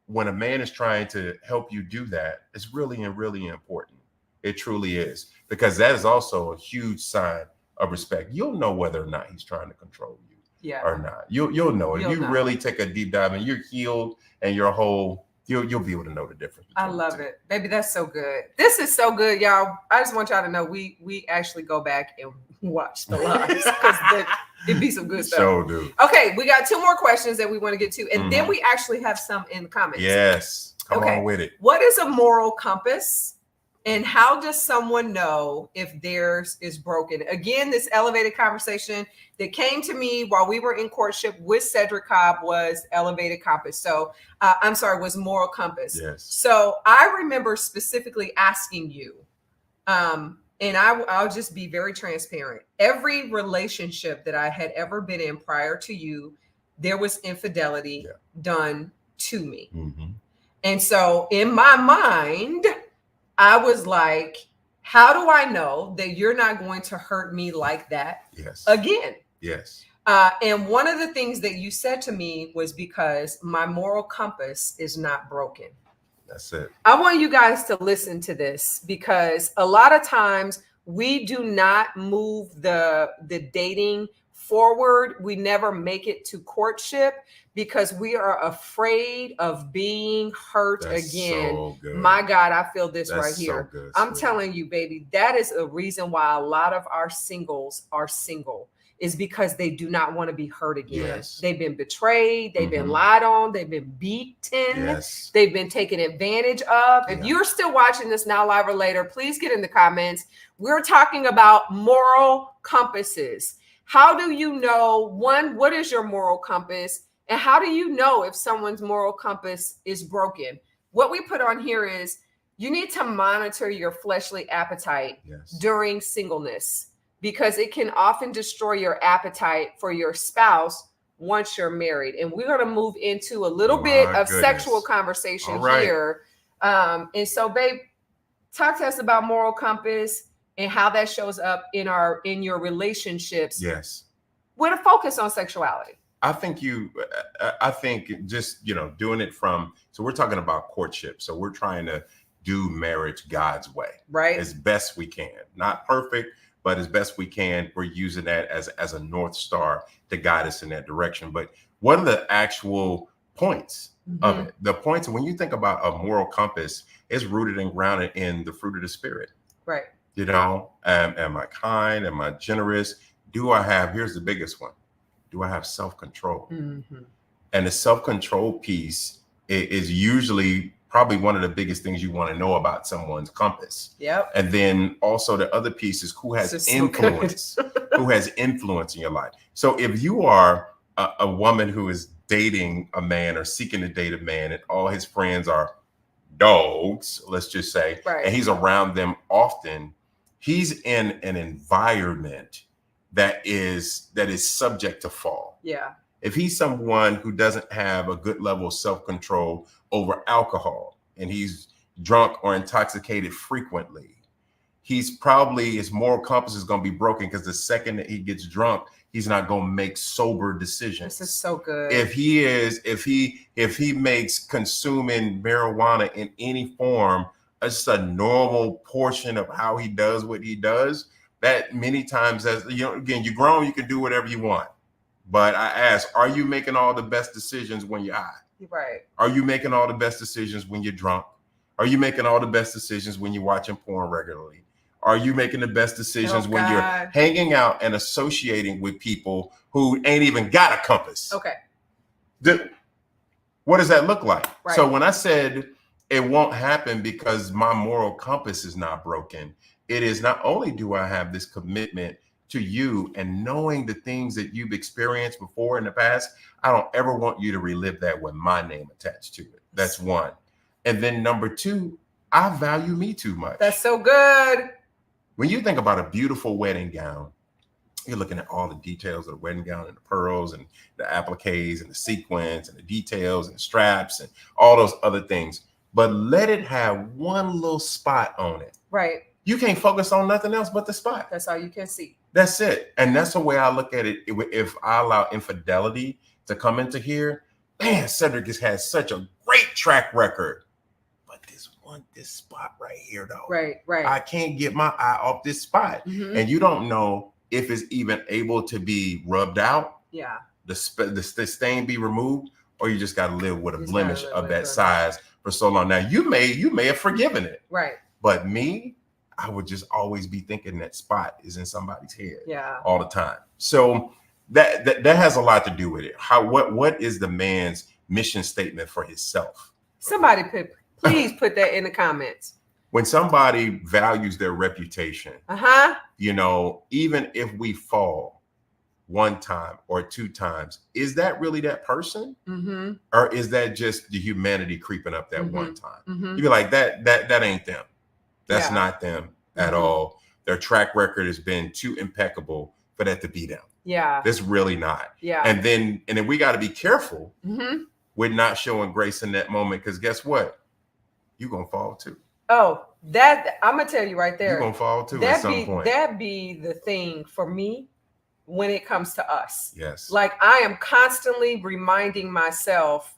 when a man is trying to help you do that, it's really, really important. It truly is. Because that is also a huge sign of respect. You'll know whether or not he's trying to control you or not. You'll know. If you really take a deep dive and you're healed and your whole, you'll be able to know the difference. I love it. Baby, that's so good. This is so good, y'all. I just want y'all to know we actually go back and watch the lives, because it'd be some good stuff. So do. Okay, we got 2 more questions that we want to get to, and then we actually have some in the comments. Yes. Come on with it. What is a moral compass? And how does someone know if theirs is broken? Again, this elevated conversation that came to me while we were in courtship with Cedric Cobb was elevated compass. So was moral compass. Yes. So I remember specifically asking you, and I'll just be very transparent. Every relationship that I had ever been in prior to you, there was infidelity done to me. And so in my mind, I was like, how do I know that you're not going to hurt me like that again? Yes. And one of the things that you said to me was because my moral compass is not broken. That's it. I want you guys to listen to this, because a lot of times we do not move the dating forward. We never make it to courtship because we are afraid of being hurt again. So good. My God, I feel this right so here. Good, I'm telling you, baby, that is a reason why a lot of our singles are single, is because they do not want to be hurt again. Yes. They've been betrayed. They've been lied on. They've been beaten. Yes. They've been taken advantage of. If Yeah. you're still watching this now, live or later, please get in the comments. We're talking about moral compasses. How do you know, one, what is your moral compass? And how do you know if someone's moral compass is broken? What we put on here is you need to monitor your fleshly appetite during singleness, because it can often destroy your appetite for your spouse once you're married. And we're going to move into a little bit of sexual conversation here. And so, babe, talk to us about moral compass and how that shows up in your relationships. Yes. With a focus on sexuality. I think just, doing it from, so we're talking about courtship. So we're trying to do marriage God's way, right? As best we can. Not perfect, but as best we can. We're using that as a North Star to guide us in that direction. But what are the actual points of it? The points, when you think about a moral compass, is rooted and grounded in the fruit of the Spirit. Right. Am I kind? Am I generous? Here's the biggest one. Do I have self-control? And the self-control piece is usually probably one of the biggest things you want to know about someone's compass. Yep. And then also the other piece is who has influence, who has influence in your life. So if you are a woman who is dating a man or seeking to date a man and all his friends are dogs, let's just say, and he's around them often, he's in an environment that is subject to fall. Yeah. If he's someone who doesn't have a good level of self-control over alcohol and he's drunk or intoxicated frequently, his moral compass is going to be broken, because the second that he gets drunk, he's not going to make sober decisions. This is so good. If he makes consuming marijuana in any form just a normal portion of how he does what he does, that many times, as again, you're grown, you can do whatever you want. But I ask, are you making all the best decisions when you're high? Right. Are you making all the best decisions when you're drunk? Are you making all the best decisions when you're watching porn regularly? Are you making the best decisions when you're hanging out and associating with people who ain't even got a compass? Okay. What does that look like? Right. So when I said it won't happen because my moral compass is not broken, it is not only do I have this commitment to you and knowing the things that you've experienced before in the past, I don't ever want you to relive that with my name attached to it. That's one. And then number two, I value me too much. That's so good. When you think about a beautiful wedding gown, you're looking at all the details of the wedding gown and the pearls and the appliques and the sequins and the details and the straps and all those other things. But let it have one little spot on it. Right. You can't focus on nothing else but the spot. That's all you can see. That's it. And that's the way I look at it. If I allow infidelity to come into here, man, Cedric has had such a great track record. But this spot right here, though. Right. I can't get my eye off this spot. And you don't know if it's even able to be rubbed out. Yeah. The stain be removed, or you just got to live with a blemish of that size for so long. Now, you may have forgiven it. Right. But me, I would just always be thinking that spot is in somebody's head all the time. So that has a lot to do with it. What is the man's mission statement for himself? Somebody please put that in the comments. When somebody values their reputation, even if we fall one time or two times, is that really that person? Or is that just the humanity creeping up that one time? You'd be like, that ain't them. That's not them at all. Their track record has been too impeccable for that to be them. Yeah. That's really not. Yeah. And then we got to be careful with not showing grace in that moment, because guess what? You're going to fall too. Oh, that I'm going to tell you right there. You're going to fall too at some point. That be the thing for me when it comes to us. Yes. Like, I am constantly reminding myself,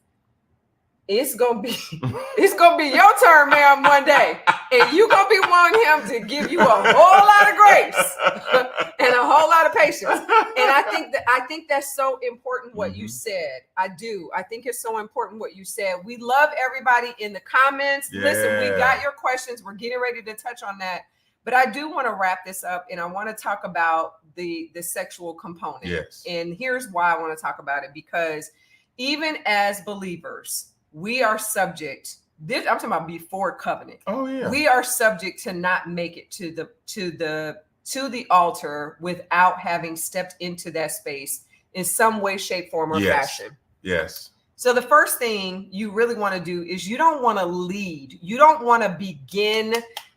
it's gonna be your turn, ma'am, one day, and you gonna be wanting him to give you a whole lot of grace and a whole lot of patience. And I think that's so important what you said. I do. I think it's so important what you said. We love everybody in the comments. Yeah. Listen, we got your questions. We're getting ready to touch on that. But I do want to wrap this up, and I want to talk about the sexual component. Yes. And here's why I want to talk about it, because even as believers, we are subject. I'm talking about before covenant. Oh yeah. We are subject to not make it to the altar without having stepped into that space in some way, shape, form, or fashion. Yes. So the first thing you really want to do is you don't want to lead. You don't want to begin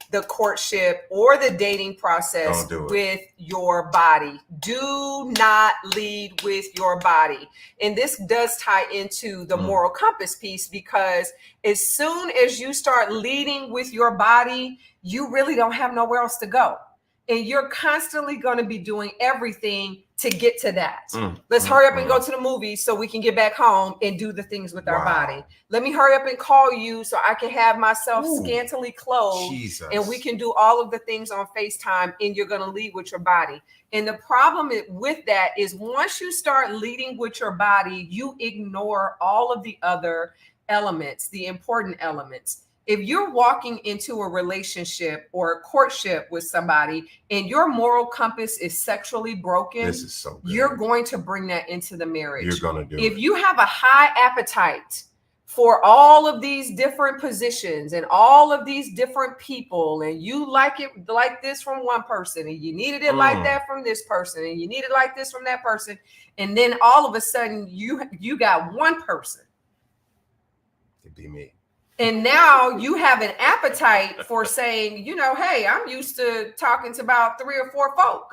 the courtship or the dating process with your body. Do not lead with your body. And this does tie into the moral compass piece, because as soon as you start leading with your body, you really don't have nowhere else to go. And you're constantly going to be doing everything to get to that. Let's hurry up and go to the movies so we can get back home and do the things with our body. Let me hurry up and call you so I can have myself scantily clothed. Jesus. And we can do all of the things on FaceTime, and you're going to lead with your body. And the problem with that is once you start leading with your body, you ignore all of the other elements, the important elements. If you're walking into a relationship or a courtship with somebody and your moral compass is sexually broken, this is so good. You're going to bring that into the marriage. You're going to do If you have a high appetite for all of these different positions and all of these different people, and you like it like this from one person, and you needed it like that from this person, and you need it like this from that person, and then all of a sudden you got one person. It'd be me. And now you have an appetite for saying, hey, I'm used to talking to about 3 or 4 folk.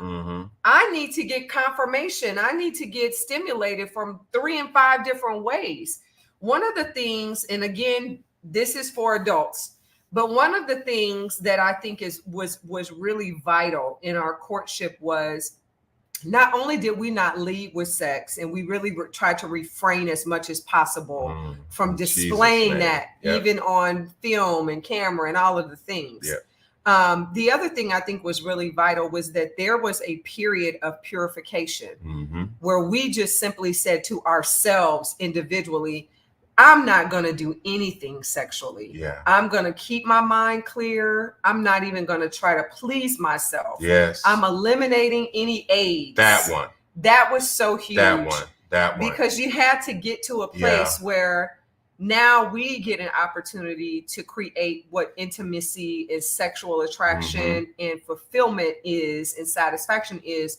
I need to get confirmation. I need to get stimulated from 3 and 5 different ways. One of the things, and again, this is for adults, but one of the things that I think was really vital in our courtship was not only did we not lead with sex, and we really tried to refrain as much as possible from displaying that, even on film and camera and all of the things. The other thing I think was really vital was that there was a period of purification where we just simply said to ourselves individually, I'm not going to do anything sexually. I'm going to keep my mind clear. I'm not even going to try to please myself. I'm eliminating any aids. That was so huge. That one. Because you had to get to a place where now we get an opportunity to create what intimacy is, sexual attraction and fulfillment is, and satisfaction is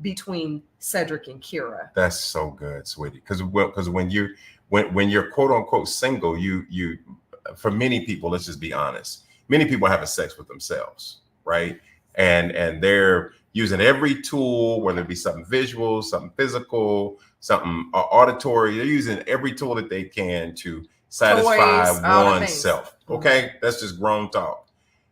between Cedric and Kira. That's so good, sweetie. Because when you're quote unquote single, you for many people, let's just be honest, many people are having sex with themselves, right? And they're using every tool, whether it be something visual, something physical, something auditory. They're using every tool that they can to satisfy oneself. Okay, that's just grown talk.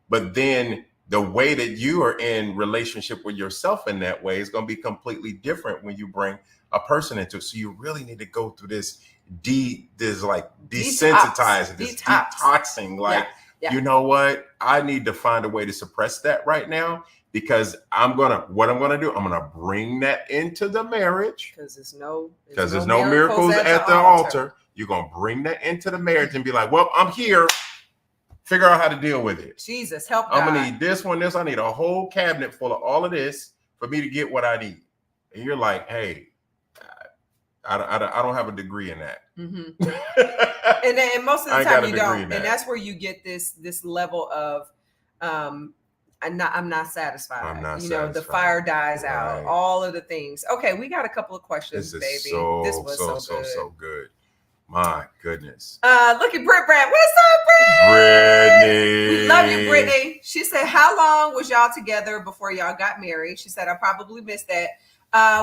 But then the way that you are in relationship with yourself in that way is going to be completely different when you bring a person into it. So you really need to go through this desensitizing, this detoxing. Like, you know what? I need to find a way to suppress that right now, because I'm gonna bring that into the marriage. Because there's no miracles at the altar. You're gonna bring that into the marriage and be like, well, I'm here. Figure out how to deal with it. Jesus, help. I'm gonna need this one, this. I need a whole cabinet full of all of this for me to get what I need. And you're like, hey, I don't have a degree in that. And most of the time you don't. And that's where you get this level of I'm not satisfied. I'm not satisfied. The fire dies out. All of the things. Okay, we got a couple of questions, baby. This was so good. My goodness. Look at Britt. What's up, Brittany? We love you, Brittany. She said, how long was y'all together before y'all got married? She said, I probably missed that.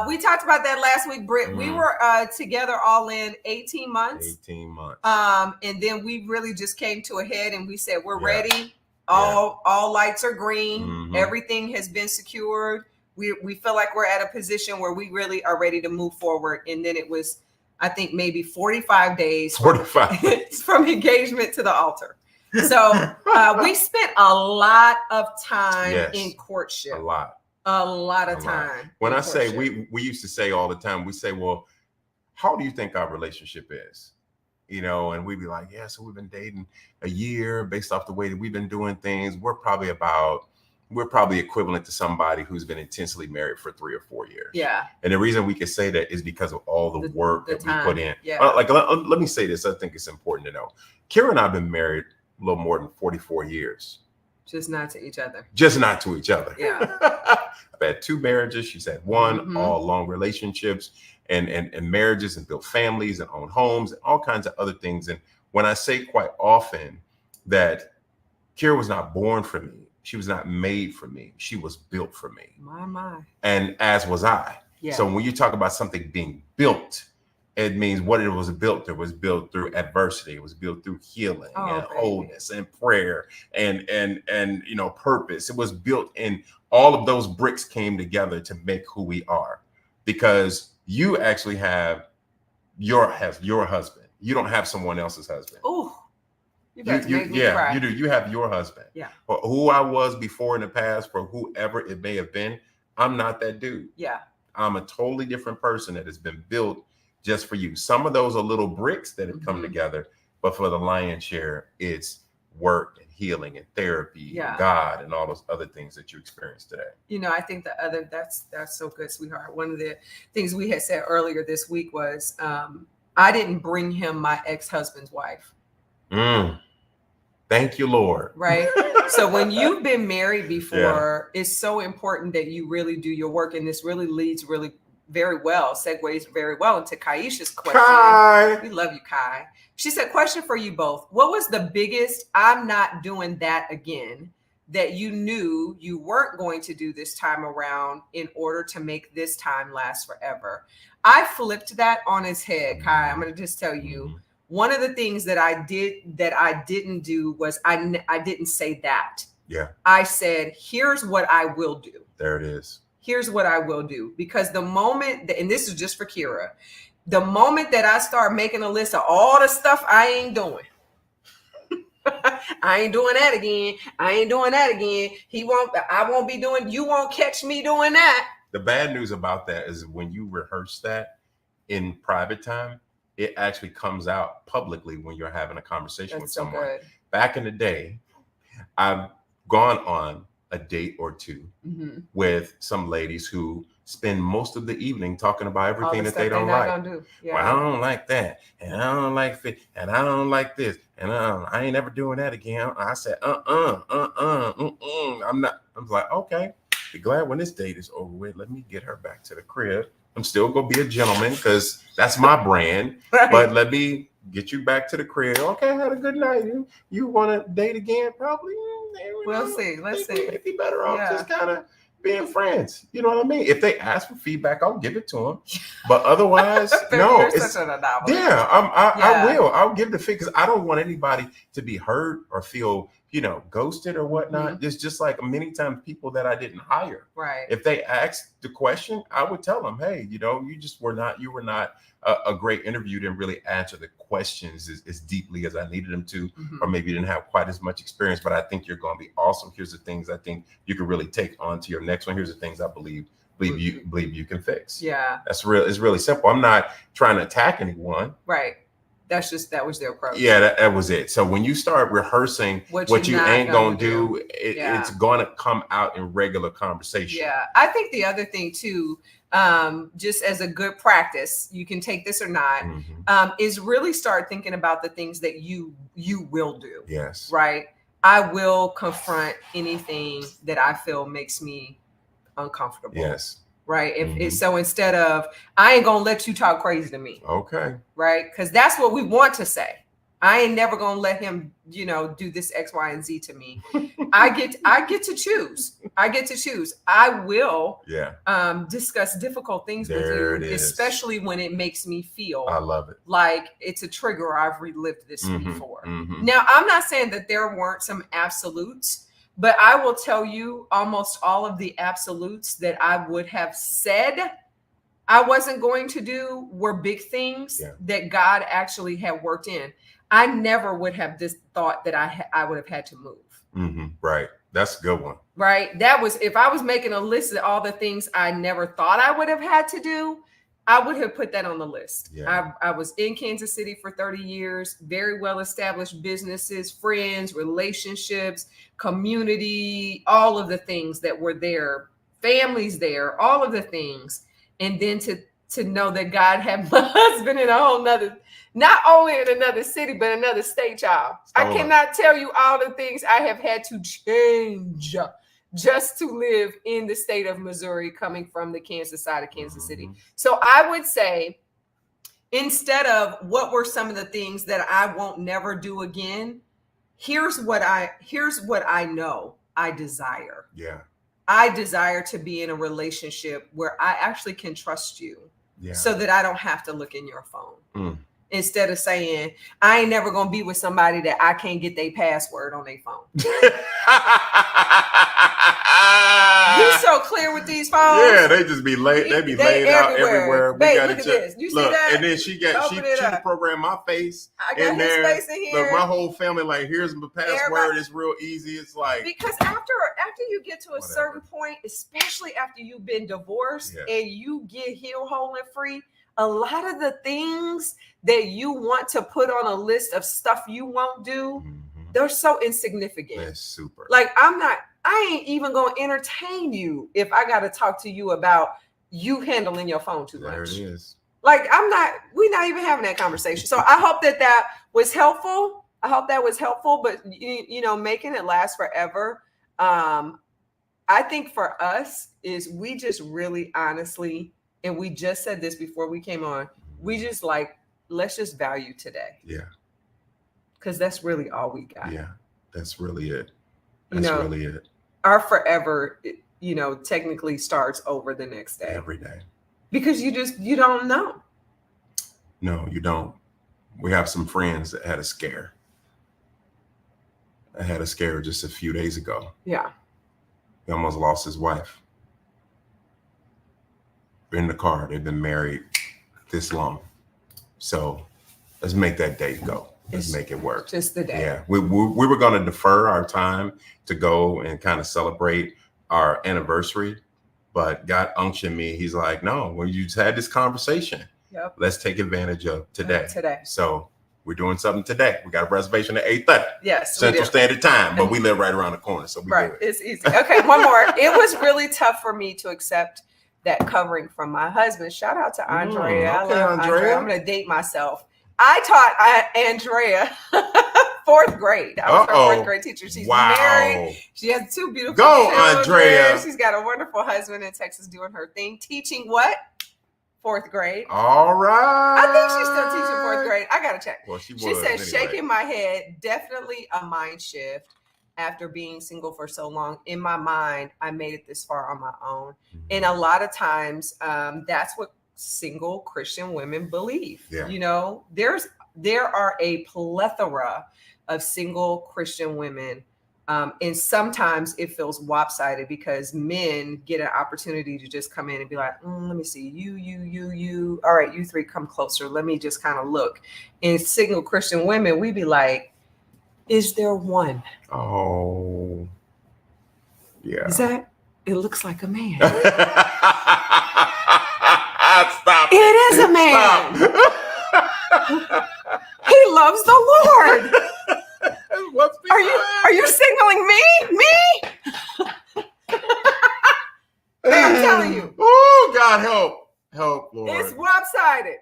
We talked about that last week, Britt. We were together all in 18 months. 18 months. And then we really just came to a head and we said, we're ready. All lights are green. Everything has been secured. We feel like we're at a position where we really are ready to move forward. And then it was, I think, maybe 45 days from engagement to the altar. So we spent a lot of time in courtship. A lot of time. When I say we used to say all the time, we say, well, how do you think our relationship is? And we'd be like, so we've been dating a year based off the way that we've been doing things. We're probably about we're probably equivalent to somebody who's been intensely married for 3 or 4 years. Yeah. And the reason we can say that is because of all the work that we put in. Yeah. Like, let me say this. I think it's important to know. Kira and I have been married a little more than 44 years. Just not to each other. Just not to each other. Yeah. I've had 2 marriages. She's had 1, all long relationships and marriages, and built families and owned homes and all kinds of other things. And when I say quite often that Kira was not born for me, she was not made for me, she was built for me. My. And as was I. Yeah. So when you talk about something being built, it means what it was built. It was built through adversity. It was built through healing and wholeness and prayer and purpose. It was built, and all of those bricks came together to make who we are. Because you actually have your husband. You don't have someone else's husband. Oh, you cry. You do. You have your husband. Yeah. Or who I was before in the past, for whoever it may have been, I'm not that dude. Yeah. I'm a totally different person that has been built just for you. Some of those are little bricks that have come together, but for the lion's share, it's work and healing and therapy and God and all those other things that you experience today. I think that's so good, sweetheart. One of the things we had said earlier this week was, I didn't bring him my ex-husband's wife. Thank you, Lord. Right. So when you've been married before, it's so important that you really do your work. And this really leads segues very well into Kaisha's question. Kai. We love you, Kai. She said, question for you both. What was the biggest I'm not doing that again that you knew you weren't going to do this time around in order to make this time last forever? I flipped that on its head, Kai. I'm going to just tell you. One of the things that I didn't do was I didn't say that. Yeah. I said, here's what I will do. There it is. Here's what I will do. Because the moment, and this is just for Kira, the moment that I start making a list of all the stuff I ain't doing, I ain't doing that again. I ain't doing that again. I won't be doing, you won't catch me doing that. The bad news about that is when you rehearse that in private time, it actually comes out publicly when you're having a conversation with someone. Good. Back in the day, I've gone on a date or 2 with some ladies who spend most of the evening talking about everything that they don't like. Yeah. Well, I don't like that, and I don't like fit, and I don't like this, and I ain't never doing that again. I said, I'm not. I'm like, okay, be glad when this date is over with. Let me get her back to the crib. I'm still gonna be a gentleman because that's my brand. Right. But let me get you back to the crib. Okay, I had a good night. You want to date again? Probably. We'll see. Let's see. Maybe better off just kind of being friends. You know what I mean? If they ask for feedback, I'll give it to them. But otherwise, no. I will. I'll give the feedback because I don't want anybody to be hurt or feel ghosted or whatnot. It's just like many times people that I didn't hire. Right. If they asked the question, I would tell them, hey, you were not a great interview, didn't really answer the questions as deeply as I needed them to, or maybe you didn't have quite as much experience, but I think you're going to be awesome. Here's the things I think you can really take on to your next one. Here's the things I believe you can fix. Yeah. It's really simple. I'm not trying to attack anyone. Right. That was their approach. Yeah, that was it. So when you start rehearsing what you ain't gonna do, it's gonna come out in regular conversation. Yeah, I think the other thing too, just as a good practice, you can take this or not, is really start thinking about the things that you will do. Yes. Right. I will confront anything that I feel makes me uncomfortable. Yes. Right. So instead of, I ain't going to let you talk crazy to me. Okay. Right. Because that's what we want to say. I ain't never going to let him, do this X, Y, and Z to me. I get to choose. I will discuss difficult things with you, especially when it makes me feel I love it. Like it's a trigger or I've relived this before. Now, I'm not saying that there weren't some absolutes, but I will tell you almost all of the absolutes that I would have said I wasn't going to do were big things that God actually had worked in. I never would have just thought that I would have had to move. Right. That's a good one. Right. That was, if I was making a list of all the things I never thought I would have had to do, I would have put that on the list. Yeah. I was in Kansas City for 30 years, very well established businesses, friends, relationships, community, all of the things that were there, families there, all of the things. And then to know that God had my husband in a whole nother, not only in another city, but another state, y'all. I cannot tell you all the things I have had to change just to live in the state of Missouri, coming from the Kansas side of Kansas City. So I would say, instead of what were some of the things that I won't never do again, here's what I know I desire. Yeah. I desire to be in a relationship where I actually can trust you, so that I don't have to look in your phone. Instead of saying, I ain't never going to be with somebody that I can't get their password on their phone. He's so clear with these phones. Yeah, they just be laid. They be laid out everywhere. Babe, look at this. You see that? And then she programmed my face. I got his face in here. Look, my whole family, like, here's my password. It's real easy. It's like, because after you get to a certain point, especially after you've been divorced and you get heel, whole, and free, a lot of the things that you want to put on a list of stuff you won't do, they're so insignificant. That's super. Like, I ain't even going to entertain you if I got to talk to you about you handling your phone too much. There it is. Like, we're not even having that conversation. So I hope that was helpful. But making it last forever. I think for us is, we just really honestly, and we just said this before we came on, we just let's just value today. Yeah. Because that's really all we got. Yeah. That's really it. Really it. Our forever, technically starts over the next day. Every day. Because you don't know. No, you don't. We have some friends that had a scare. I had a scare just a few days ago. Yeah. He almost lost his wife. In the car. They've been married this long. So let's make that date go. Let's make it work. Just the day. Yeah. We were going to defer our time to go and kind of celebrate our anniversary, but God unctioned me. He's like, no, well, you just had this conversation. Yep. Let's take advantage of today. Today. So we're doing something today. We got a reservation at 8:30. Yes. Central Standard Time, but we live right around the corner. So we right. good. It's easy. Okay. One more. It was really tough for me to accept that covering from my husband. Shout out to Andrea. I love Andrea. I'm going to date myself. I taught Andrea 4th grade. I was her 4th grade teacher. She's married. She has 2 beautiful children. Andrea. She's got a wonderful husband in Texas doing her thing. Teaching what? 4th grade. All right. I think she's still teaching 4th grade. I got to check. Well, she said, anyway. Shaking my head, definitely a mind shift. After being single for so long, in my mind, I made it this far on my own. And a lot of times, that's what single Christian women believe. Yeah. There are a plethora of single Christian women. And sometimes it feels lopsided because men get an opportunity to just come in and be like, let me see, you. All right, you 3 come closer. Let me just kind of look. And single Christian women, we be like, is there one? Oh, yeah. It looks like a man. Stop. It is a man. He loves the Lord. Are you signaling me? Me? Hey, I'm telling you. Oh, God, help, Lord. It's lopsided.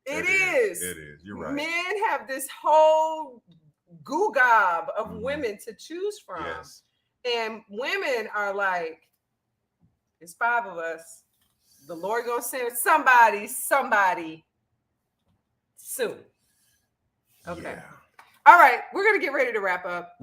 It is. It is. You're right. Men have this whole goo gob of women to choose from. Yes. And women are like, it's 5 of us. The Lord gonna send somebody soon. Okay. Yeah. All right, we're gonna get ready to wrap up.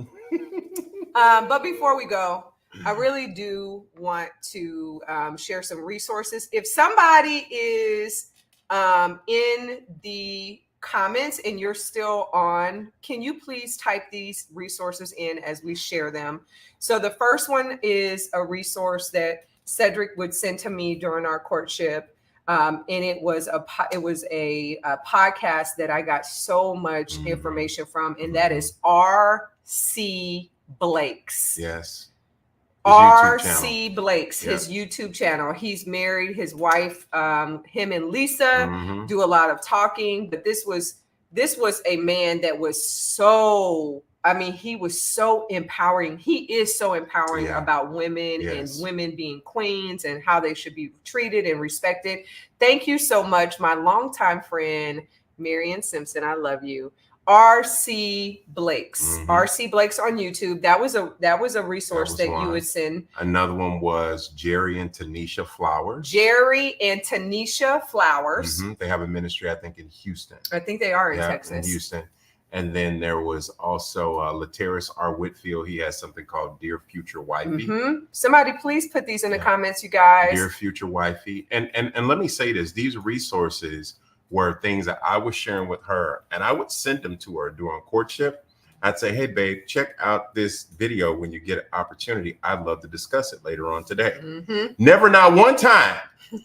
But before we go, I really do want to share some resources. If somebody is in the comments and you're still on, can you please type these resources in as we share them? So the first one is a resource that Cedric would send to me during our courtship. And it was a podcast that I got so much information from, and that is R.C. Blake's. Yes. R.C. Blake's, his YouTube channel. He's married. His wife, him and Lisa do a lot of talking. But this was a man that was so, I mean, he was so empowering. He is so empowering about women and women being queens and how they should be treated and respected. Thank you so much, my longtime friend, Marion Simpson. I love you. R.C. Blake's. R.C. Blake's on YouTube. That was a resource that you would send. Another one was Jerry and Tanisha Flowers. Jerry and Tanisha Flowers. They have a ministry, I think, in Houston. I think they are in Texas. In Houston. And then there was also Lateris R. Whitfield. He has something called Dear Future Wifey. Somebody please put these in the comments, you guys. Dear Future Wifey. And let me say this. These resources were things that I was sharing with her, and I would send them to her during courtship. I'd say, hey, babe, check out this video when you get an opportunity. I'd love to discuss it later on today. Never, not one time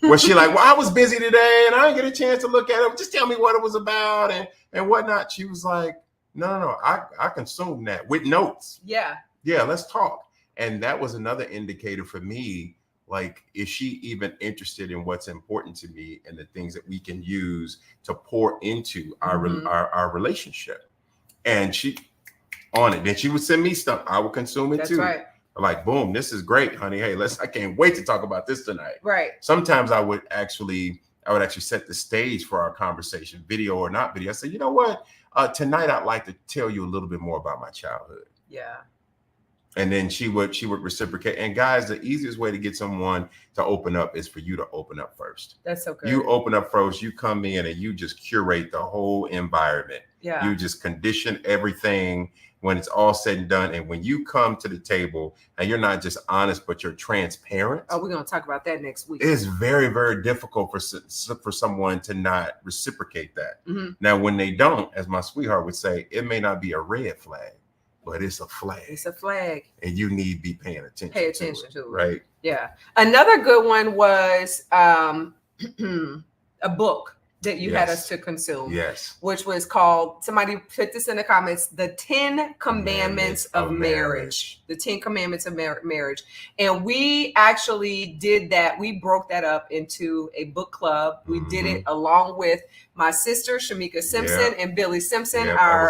was she like, well, I was busy today and I didn't get a chance to look at it. Just tell me what it was about and whatnot. She was like, no, I consumed that with notes. Yeah, let's talk. And that was another indicator for me. Like, is she even interested in what's important to me and the things that we can use to pour into our relationship? And she on it. Then she would send me stuff. I would consume it too. Right. Like, boom, this is great, honey. Hey, I can't wait to talk about this tonight. Right. Sometimes I would actually set the stage for our conversation, video or not video. I said, you know what? Tonight I'd like to tell you a little bit more about my childhood. Yeah. And then she would reciprocate. And guys, the easiest way to get someone to open up is for you to open up first. That's so good. You open up first, you come in and you just curate the whole environment. Yeah. You just condition everything when it's all said and done. And when you come to the table and you're not just honest, but you're transparent. Oh, we're going to talk about that next week. It's very, very difficult for someone to not reciprocate that. Now, when they don't, as my sweetheart would say, it may not be a red flag, but it's a flag. It's a flag. And you need to be paying attention. Pay attention to it. Right? Yeah. Another good one was a book that you had us to consume. Yes. Which was called, somebody put this in the comments, The 10 Commandments of Marriage. The 10 Commandments of Marriage. And we actually did that. We broke that up into a book club. We did it along with my sister, Shamika Simpson, and Billy Simpson, my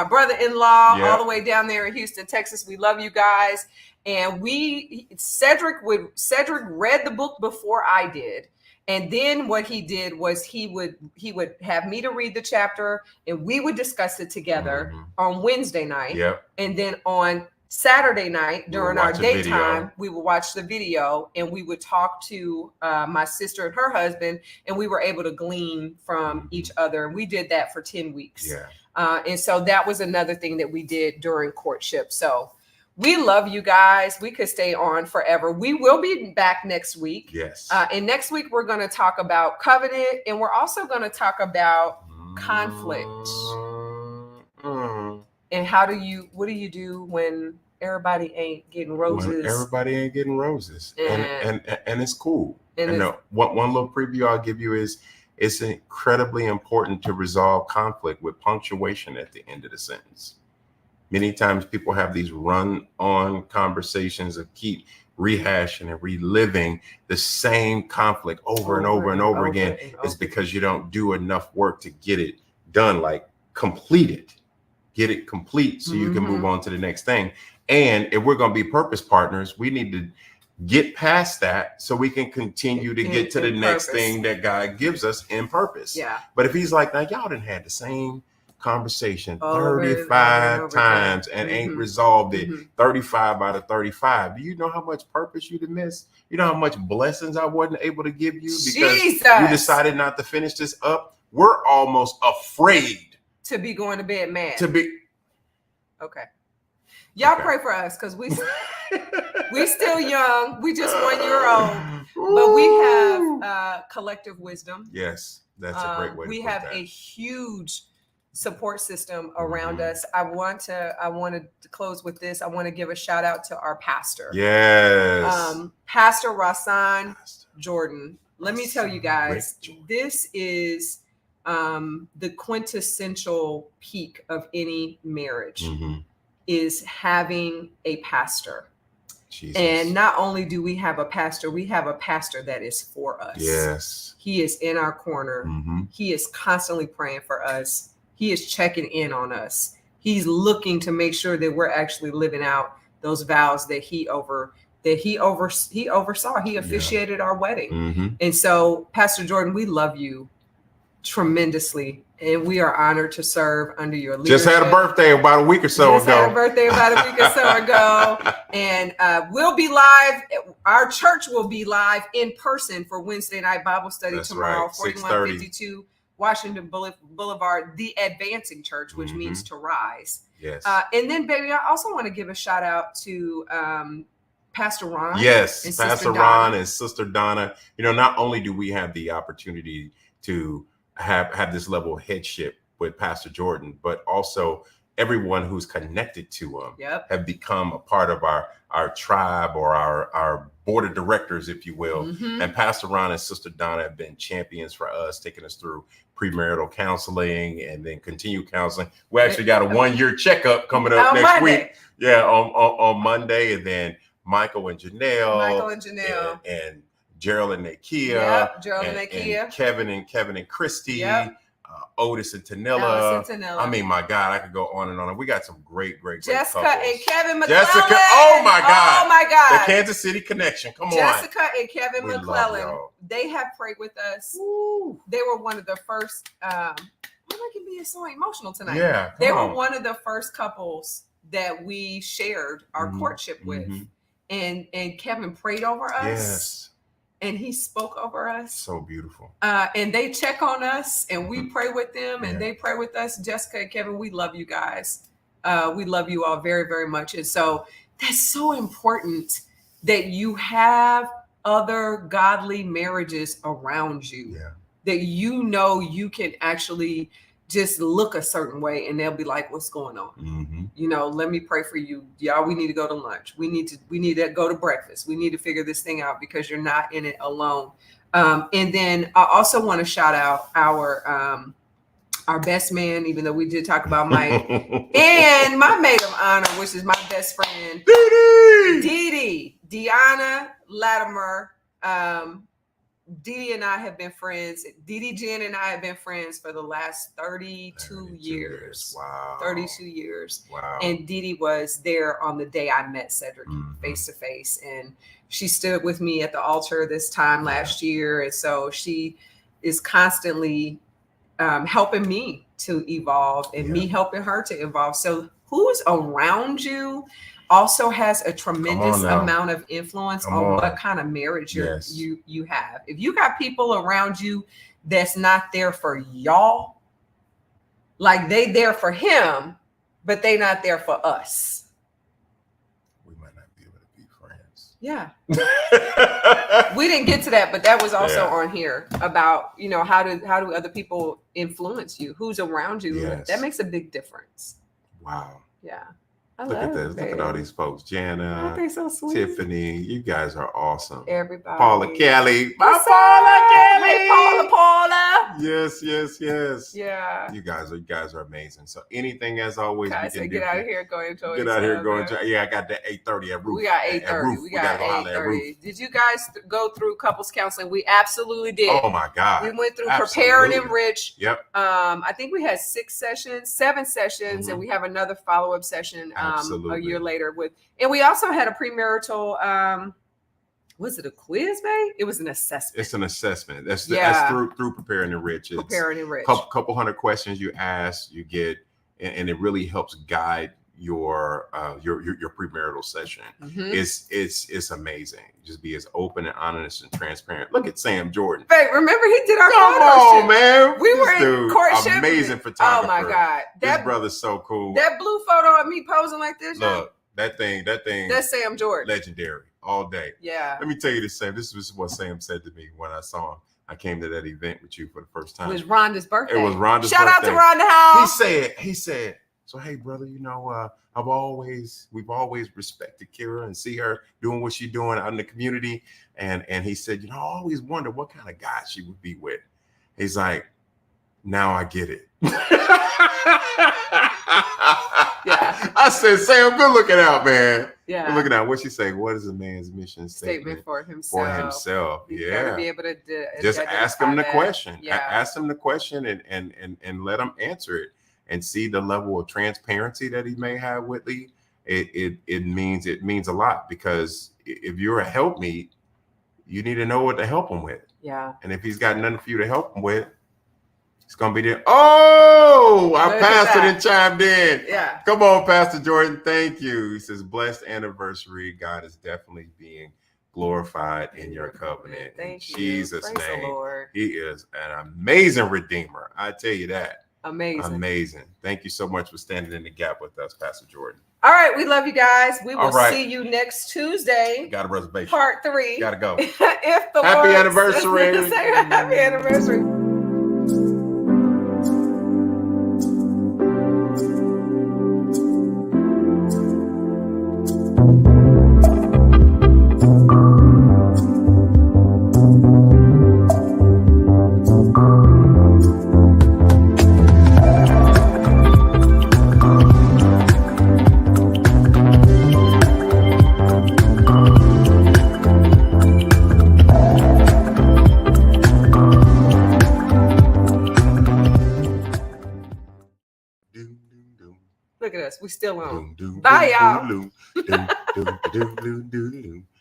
brother-in-law, all the way down there in Houston, Texas. We love you guys. And Cedric read the book before I did. And then what he did was he would have me to read the chapter and we would discuss it together on Wednesday night. Yep. And then on Saturday night during our daytime, we would watch the video and we would talk to my sister and her husband, and we were able to glean from each other. And we did that for 10 weeks. Yeah. And so that was another thing that we did during courtship. So we love you guys. We could stay on forever. We will be back next week. Yes. And next week, we're going to talk about covenant, and we're also going to talk about conflict. And what do you do when everybody ain't getting roses? When everybody ain't getting roses. And it's cool. And one little preview I'll give you is it's incredibly important to resolve conflict with punctuation at the end of the sentence. Many times people have these run-on conversations of keep rehashing and reliving the same conflict over and over again. It's because you don't do enough work to get it done, like complete it. Get it complete so you can move on to the next thing. And if we're going to be purpose partners, we need to get past that so we can continue to get to the next thing that God gives us in purpose. Yeah. But if he's like, now y'all done had the same conversation 35 times and ain't resolved it 35 out of 35. Do you know how much purpose you'd have missed? You know how much blessings I wasn't able to give you because you decided not to finish this up? We're almost afraid to be going to bed mad. Okay. Y'all pray for us because we still young. We just 1 year old, but we have collective wisdom. Yes, that's a great way. We have a huge support system around us. I want to close with this. I want to give a shout out to our pastor. Yes. Pastor Rasan Jordan. Let me tell you guys, this is the quintessential peak of any marriage is having a pastor. Jesus. And not only do we have a pastor that is for us. Yes. He is in our corner. He is constantly praying for us. He is checking in on us. He's looking to make sure that we're actually living out those vows that he oversaw. He officiated our wedding. And so, Pastor Jordan, we love you tremendously, and we are honored to serve under your leadership. Just had a birthday about a week or so ago. And we'll be live. Our church will be live in person for Wednesday night Bible study tomorrow, 4152 Washington Boulevard, the Advancing Church, which means to rise. Yes. And then, baby, I also want to give a shout out to Pastor Ron. Yes, and Pastor Ron and Sister Donna. Not only do we have the opportunity to have this level of headship with Pastor Jordan, but also everyone who's connected to him have become a part of our tribe or our board of directors, if you will. And Pastor Ron and Sister Donna have been champions for us, taking us through premarital counseling and then continued counseling. We actually got a 1-year checkup coming up next week. Yeah, on Monday. And then Michael and Janelle. And Gerald and Nakia. And Kevin and Christy. Otis and Tanilla. I mean, my God, I could go on and on. We got some great Jessica couples. and Kevin McClellan. Jessica, oh my God. The Kansas City connection. Come on. Jessica and Kevin McClellan. They have prayed with us. Ooh. They were one of the first. Why am I being so emotional tonight? Yeah, they were one of the first couples that we shared our courtship with, and Kevin prayed over us. Yes. And he spoke over us. So beautiful. And they check on us, and we pray with them, and they pray with us. Jessica and Kevin, we love you guys. We love you all very, very much. And so that's so important that you have other godly marriages around you. Yeah. That you can actually just look a certain way, and they'll be like, "What's going on? Let me pray for you, y'all. We need to go to lunch. We need to go to breakfast. We need to figure this thing out because you're not in it alone." And then I also want to shout out our best man, even though we did talk about Mike, and my maid of honor, which is my best friend, Dee Deanna Latimer. Dee and I have been friends. Dee Jen and I have been friends for the last 32 years. Wow. 32 years. Wow. And Dee was there on the day I met Cedric face to face. And she stood with me at the altar this time last year. And so she is constantly helping me to evolve and me helping her to evolve. So who's around you also has a tremendous amount of influence on what kind of marriage you have. If you got people around you that's not there for y'all, like they there for him, but they not there for us, we might not be able to be friends. Yeah. We didn't get to that, but that was also on here about, how do other people influence you? Who's around you? Yes. That makes a big difference. Wow. Yeah. Look at this. Look at all these folks. Jana, they so sweet. Tiffany, you guys are awesome. Everybody. Paula Kelly. Paula Kelly. Hey, Paula. Yes. Yeah. You guys are amazing. So anything, as always, guys, we can get out of here, go enjoy. Get out of here, go enjoy. Yeah, I got that 8:30 at Roof. We got 8:30. We got 8:30. Did you guys go through couples counseling? We absolutely did. Oh my God. We went through Prepare and Enrich. Yep. I think we had 7 sessions, and we have another follow-up session a year later and we also had a premarital was it a quiz, babe? It was an assessment. It's an assessment. That's through Prepare and Enrich. Prepare and Enrich. Couple hundred questions you ask, you get, and it really helps guide your premarital session. It's amazing. Just be as open and honest and transparent. Look at Sam Jordan. Babe, remember he did our Come on, man. We were in Courtship. Amazing photographer. Oh my God. This brother's so cool. That blue photo of me posing like this. Look, that thing. That's Sam Jordan. Legendary all day. Yeah. Let me tell you this, Sam. This is what Sam said to me when I saw him. I came to that event with you for the first time. It was Rhonda's birthday. It was Rhonda's birthday. Shout out to Rhonda Hall. He said, so hey brother, we've always respected Kira and see her doing what she's doing out in the community. And he said, I always wonder what kind of guy she would be with. He's like, now I get it. I said, Sam, good looking out, man. Yeah. We're looking at what she say. What is a man's mission statement for himself? For himself. You gotta be able to just ask him the question. Yeah. Ask him the question and let him answer it and see the level of transparency that he may have with you. It means a lot, because if you're a helpmeet, you need to know what to help him with. Yeah. And if he's got nothing for you to help him with, it's gonna be there. Oh, our pastor and chimed in. Yeah. Come on, Pastor Jordan. Thank you. He says, blessed anniversary. God is definitely being glorified in your covenant. Thank in Jesus' Praise name. The Lord. He is an amazing redeemer. I tell you that. Amazing. Thank you so much for standing in the gap with us, Pastor Jordan. All right. We love you guys. We will see you next Tuesday. Got a reservation. Part 3. Gotta go. If the Happy Lord anniversary. Say happy anniversary. Look at us. We still on. Bye, y'all.